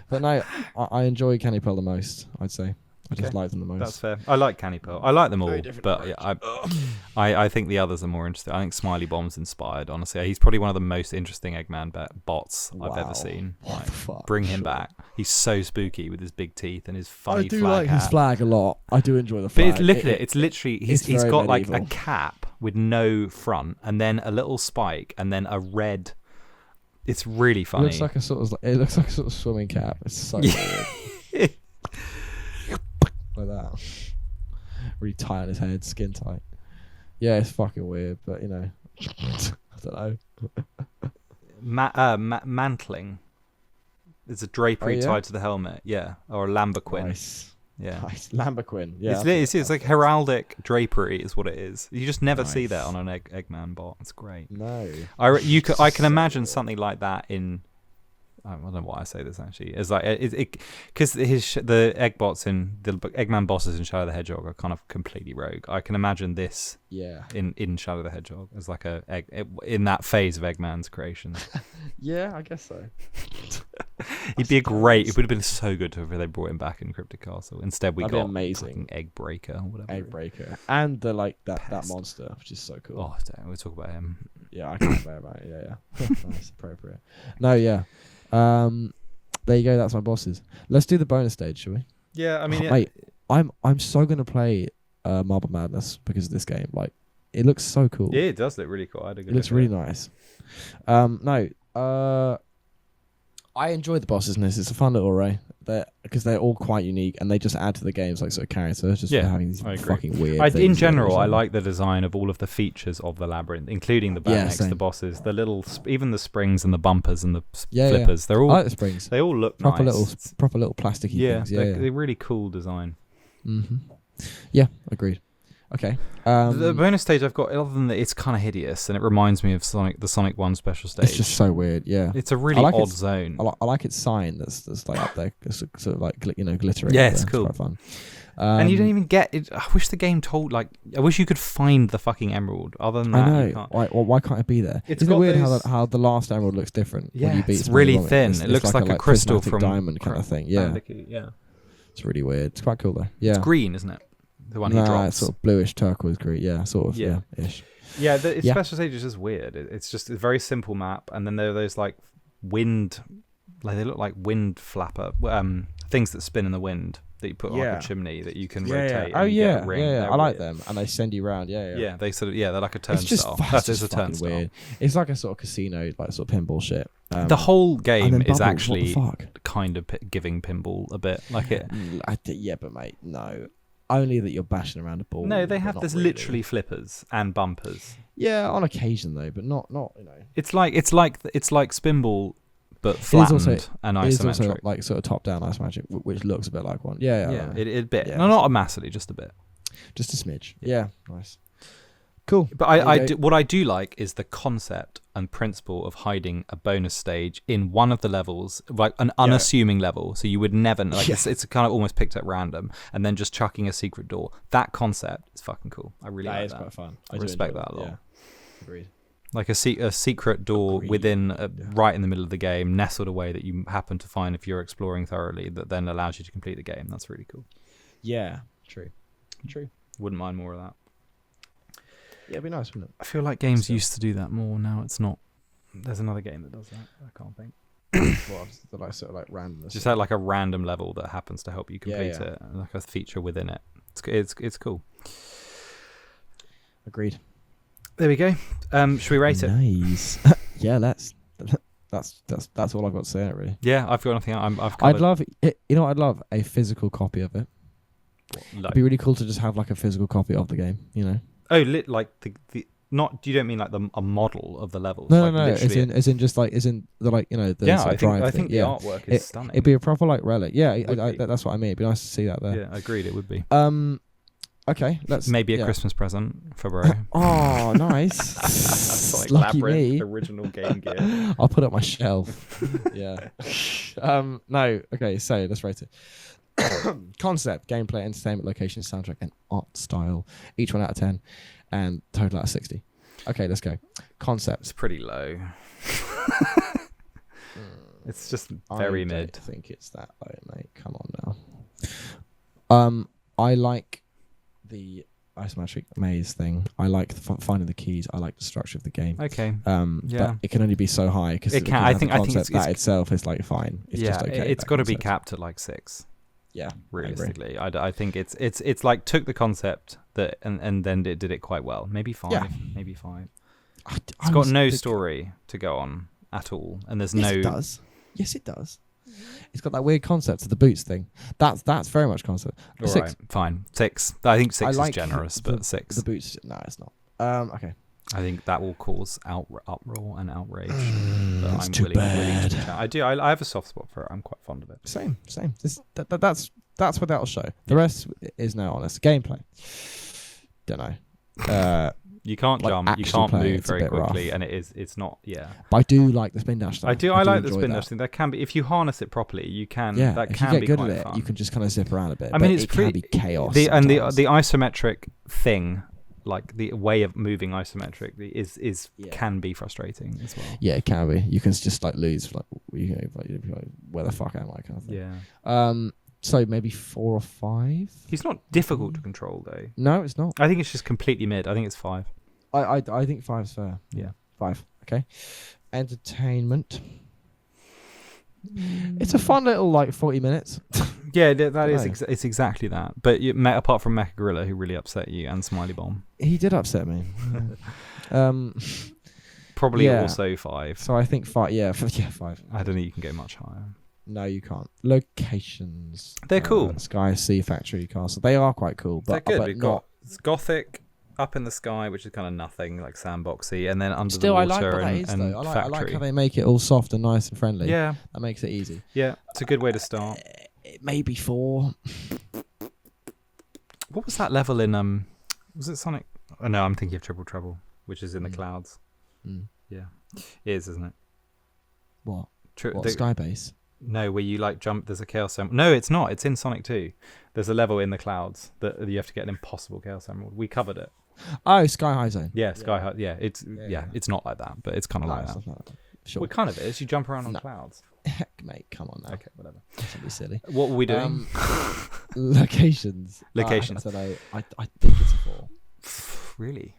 But no, I enjoy Candy Pearl the most, I'd say. I just like them the most. That's fair. I like Candy Pearl. I like them all, but yeah, I think the others are more interesting. I think Smiley Bomb's inspired. Honestly, he's probably one of the most interesting Eggman bots I've ever seen. What the fuck? Bring him back. He's so spooky with his big teeth and his funny flag. I do like hat. his flag a lot. I do enjoy the flag. But look at it. It's literally he's got medieval. like a cap with no front, and then a little spike, and then a red. It's really funny. It looks like a sort of swimming cap. It's so weird. Like that. Really tight on his head, skin tight. Yeah, it's fucking weird, but you know, I don't know. Mantling. It's a drapery tied to the helmet, yeah, or a lambrequin. Nice. Yeah, nice. Lambrequin. Yeah, it's like heraldic drapery is what it is. You just never see that on an Eggman bot. It's great. No, I can imagine something like that in. I don't know why I say this actually. It's like because the Eggbots in the Eggman bosses in Shadow the Hedgehog are kind of completely rogue. I can imagine this. Yeah. In Shadow the Hedgehog as like in that phase of Eggman's creation. Yeah, I guess so. He'd be a great. It would have been so good if they brought him back in Cryptic Castle. Instead, we got amazing Egg Breaker or whatever. Egg Breaker and the that monster, which is so cool. Oh, damn, we'll talk about him. Yeah, I can't bear about it. Yeah. Nice, appropriate. No, yeah. There you go. That's my bosses. Let's do the bonus stage, shall we? Yeah, I mean, mate, I'm so gonna play Marble Madness because of this game. Like, it looks so cool. Yeah, it does look really cool. It looks really nice. I enjoy the bosses in this. It's a fun little array. Because they're all quite unique, and they just add to the game's like sort of character. Just for having these fucking weird. In general, I like the design of all of the features of the labyrinth, including the badniks, the bosses, the little, even the springs and the bumpers and the flippers. They're all. I like the springs. They all look proper nice. Proper little plasticky things. They're really cool design. Mm-hmm. Yeah, agreed. Okay. The bonus stage I've got, other than that, it's kind of hideous, and it reminds me of the Sonic 1 special stage. It's just so weird, yeah. It's a really odd zone. I like its sign that's like up there, sort of like glittering. Yeah, it's cool. It's quite fun. And you don't even get it. I wish the game told, I wish you could find the fucking emerald. Other than that, I know. you can't. Why can't it be there? Isn't it weird how the last emerald looks different? Yeah, when you beat it's really thin. It looks like a crystal prismatic from diamond kind of thing. Yeah, it's really weird. It's quite cool though. Yeah, it's green, isn't it? The one he drops. It's sort of bluish turquoise green. Yeah, sort of. Yeah, ish. Yeah, its special stage is just weird. It's just a very simple map, and then there are those like wind, they look like wind flapper things that spin in the wind that you put on like a chimney that you can rotate. Oh yeah, I like them, and they send you around. Yeah. They sort of they're like a turnstile. That's just a turnstile. Weird. It's like a sort of casino, like sort of pinball shit. The whole game is actually kind of giving pinball a bit like it. Yeah, but mate, no. Only that you're bashing around a ball. No, they have. There's literally flippers and bumpers. Yeah, on occasion though, but not you know. It's like spinball, but flattened and isometric. It's also like sort of top down isometric, which looks a bit like one. Yeah. It a bit. No, not massively, just a bit. Just a smidge. Yeah, nice. Cool. But what I do like is the concept and principle of hiding a bonus stage in one of the levels, like an unassuming level, so you would never know. Like it's kind of almost picked at random, and then just chucking a secret door. That concept is fucking cool. I really like that. That is quite fun. I respect that a lot. Yeah. Agreed. Like a secret door within, right in the middle of the game, nestled away that you happen to find if you're exploring thoroughly, that then allows you to complete the game. That's really cool. Yeah. True. Wouldn't mind more of that. Yeah, it'd be nice, wouldn't it? I feel like games used to do that more. Now it's not. There's another game that does that. I can't think. Well, like sort of like random. Just had like a random level that happens to help you complete it, like a feature within it. It's cool. Agreed. There we go. Should we rate it? Nice. Yeah, that's all I've got to say on it, really. Yeah, I've got nothing. I'd love it. You know, I'd love a physical copy of it. It'd be really cool to just have like a physical copy of the game. You know. Oh, like the not. You don't mean like a model of the levels? No. As in the like the yeah. I think the artwork is stunning. It'd be a proper like relic. Yeah, that's what I mean. It'd be nice to see that there. Yeah, agreed. It would be. Okay, let's maybe a Christmas present for Bro. Oh, nice. Like Lucky Labyrinth, me. Original Game Gear. I'll put it on my shelf. Yeah. No. Okay, so let's rate it. Concept, gameplay, entertainment, location, soundtrack, and art style. Each 1 out of 10, and total out of 60. Okay, let's go. Concept. It's pretty low. It's just very mid. I don't think it's that low, mate. Come on now. I like the isometric maze thing. I like finding the keys. I like the structure of the game. Okay. But it can only be so high because it can. I think that itself is like fine. It's just okay. It's got to be capped at like 6. Yeah, realistically, I think it's like took the concept that and then it did it quite well. Maybe 5. Yeah. Maybe 5. It's got no story to go on at all, and there's no. It does. Yes, it does. It's got that weird concept of the boots thing. That's very much concept. All 6. Right, fine. 6. I think 6 is generous, but 6. The boots. No, it's not. Okay. I think that will cause uproar and outrage. That's too bad. I have a soft spot for it. I'm quite fond of it. Same. That's what that'll show. The rest is now honest. Gameplay. Don't know. You can't jump. You can't move very quickly, rough. And it's not. Yeah. But I do like the spin dash. Though. I like the spin dash thing. There can be, if you harness it properly, you can. Yeah. That if can you get be good quite at it, fun. you can just kind of zip around a bit. I mean, it can be chaos. The isometric thing. Like the way of moving isometric can be frustrating as well. Yeah, it can be. You can just like lose like where the fuck am I kind of thing. Yeah. So maybe 4 or 5. He's not difficult to control though. No, it's not. I think it's just completely mid. I think it's 5. I think 5's fair. Yeah. 5. Okay. Entertainment. It's a fun little like 40 minutes. Yeah, that is. It's exactly that. But apart from Mecha Gorilla, who really upset you, and Smiley Bomb, he did upset me. probably Yeah. also 5. So I think 5. Yeah, 5. I don't think you can go much higher. No, you can't. Locations. They're cool. Sky Sea Factory Castle. They are quite cool. But, They're good. But We've not, got Gothic up in the sky, which is kind of nothing, like sandboxy, and then under Still, the I water like what that is, and though. I like factory. how they make it all soft and nice and friendly. Yeah, That makes it easy. yeah. It's a good way to start. It may be 4. What was that level in was it Sonic? Oh no, I'm thinking of Triple Trouble, which is in the clouds. Mm. Yeah, it is, isn't it? What? Tri- What, the- Skybase? No, where you like jump. There's a Chaos Emerald. No, it's not. It's in Sonic 2. There's a level in the clouds that you have to get an impossible Chaos Emerald. We covered it. Oh, Sky High Zone. Yeah, Sky High. Yeah, it's Yeah. it's not like that, but it's kind of like that. It's not like that. Sure. Well, it kind of is. You jump around on No. clouds. Heck, mate, come on now. Okay, whatever. That's gonna be silly. What were we doing? Locations. Locations. I don't know. I think it's a 4. Really?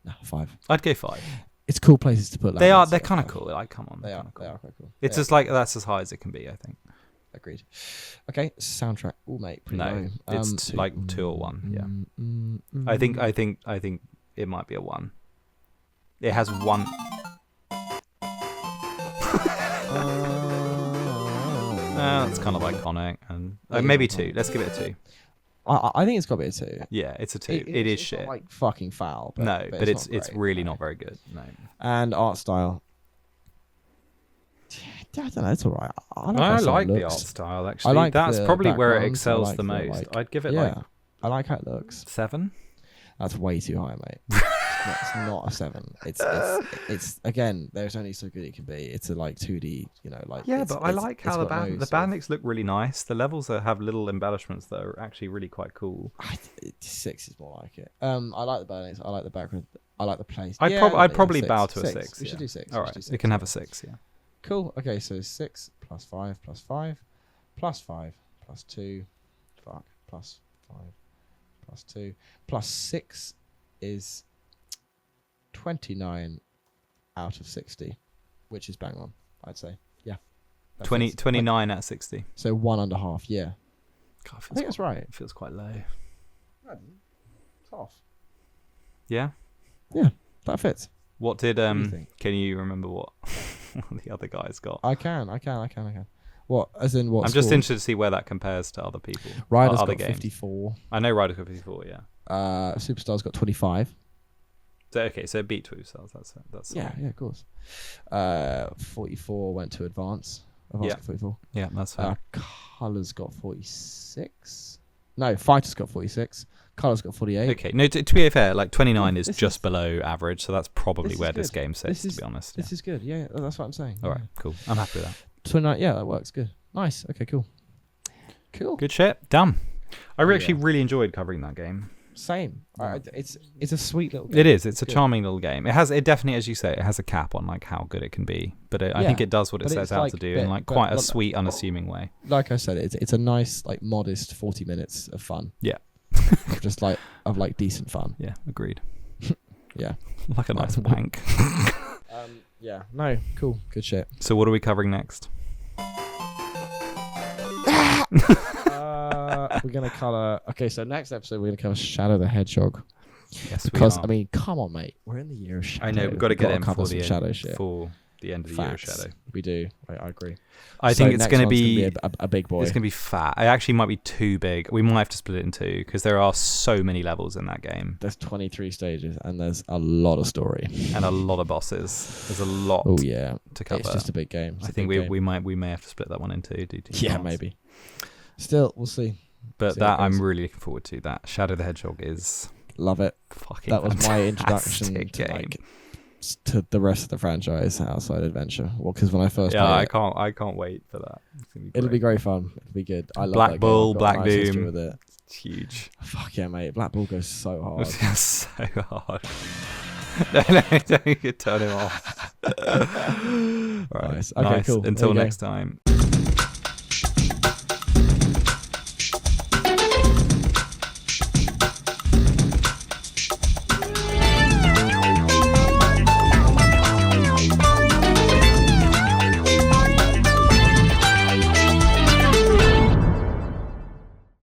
No, 5. I'd go 5. It's cool places to put. They are. landmarks, They're so kind of 5. cool. Like, come on. They they're are. kinda They cool. are quite cool. It's They just like that's as high as it can be. I think. Agreed. Okay, soundtrack. Oh, mate, pretty No, low. it's like 2 or 1. Yeah. I think it might be a 1. It has 1. That's kind of iconic, and maybe 2. Let's give it a 2. I think it's got to be a 2. Yeah, it's a 2. It is it's shit. Not like fucking foul. But, No, but it's not great. really not very good. No. And art style. I don't know. It's all right. I like, I how like it the looks. art style. Actually, like that's the probably where it backgrounds, I excels like the the, most. like- I'd give it Yeah, like I like how it looks. 7. That's way too high, mate. It's not a 7. It's again. There's only so good it can be. It's a like 2D, like. Yeah, it's- but I it's- like it's how the got no the sort of- badniks look really nice. The levels have little embellishments that are actually really quite cool. 6 is more like it. I like the badniks. I like the background. I like the place. I'd probably bow to a 6. We should do 6. All right, it can have a 6. Yeah. Cool. Okay, so 6 plus 5 plus 5 plus 5 plus 2. Fuck. Plus 5 plus 2 plus 6 is 29 out of 60, which is bang on, I'd say. Yeah. 29 out of 60. So 1 under half, yeah. God, I think that's right. It feels quite low. It's half. Yeah. Yeah, that fits. What did do you think? Can you remember what the other guys got? I can. What? As in what? I'm just score? interested to see where that compares to other people. Ryder's other got games. 54. I know Ryder's got 54. Yeah. Superstar's got 25. So okay, so it beat 2 cells. That's Yeah, of course. 44 went to Advance. Yeah. Got 44. yeah, that's fair. Colours got 46. No, Fighter's got 46. Colours got 48. Okay, no. To be fair, like 29 is This just is- below average, so that's probably this where is this good. game sits. This To be honest. This is good. Yeah, that's what I'm saying. All right, cool. I'm happy with that. 29. Yeah, that works. Good. Nice. Okay, cool. Good shit. Done. I Yeah. actually really enjoyed covering that game. Same. It's a sweet little game. It is. It's a good. charming little game. It definitely, as you say, it has a cap on like how good it can be, but I think Yeah, it does what it but sets it's out like to do bit- in like but- quite a but- sweet, unassuming way. Like I said, it's a nice, like, modest 40 minutes of fun. Yeah. Just like decent fun. Yeah, agreed. Yeah. Like a nice wank. Yeah. No. Cool. Good shit. So what are we covering next? We're gonna color. Okay, so next episode we're gonna cover Shadow the Hedgehog. Yes, Because we are. I mean, come on, mate. We're in the year of Shadow. I know we've got to get in cover for some the Shadow shit. for the end of the year of Facts. Shadow. We do. I agree. I So think it's next going to one's be. a big boy. It's going to be fat. It actually might be too big. We might have to split it in 2 because there are so many levels in that game There's 23 stages and there's a lot of story. and a lot of bosses. There's a lot Oh yeah, to cover. it's just a big game. It's I a think big we game. may have to split that one in 2. Do 2 Yeah, parts. maybe. Still, we'll see. But See how it that I'm goes. really looking forward to. That Shadow the Hedgehog is Love it. fucking. That was my fantastic introduction to game. like to the rest of the franchise outside Adventure. Well, because when I first Yeah, played I can't wait for that. It's gonna be it'll be great. great fun. It'll be good. I love Black that game. Bull, I've got a Black nice history Doom. with it. It's huge. Fuck yeah, mate. Black Bull goes so hard. It's so hard. no, don't turn him off. All right, Nice. Okay, nice. cool. There Until you go. next time.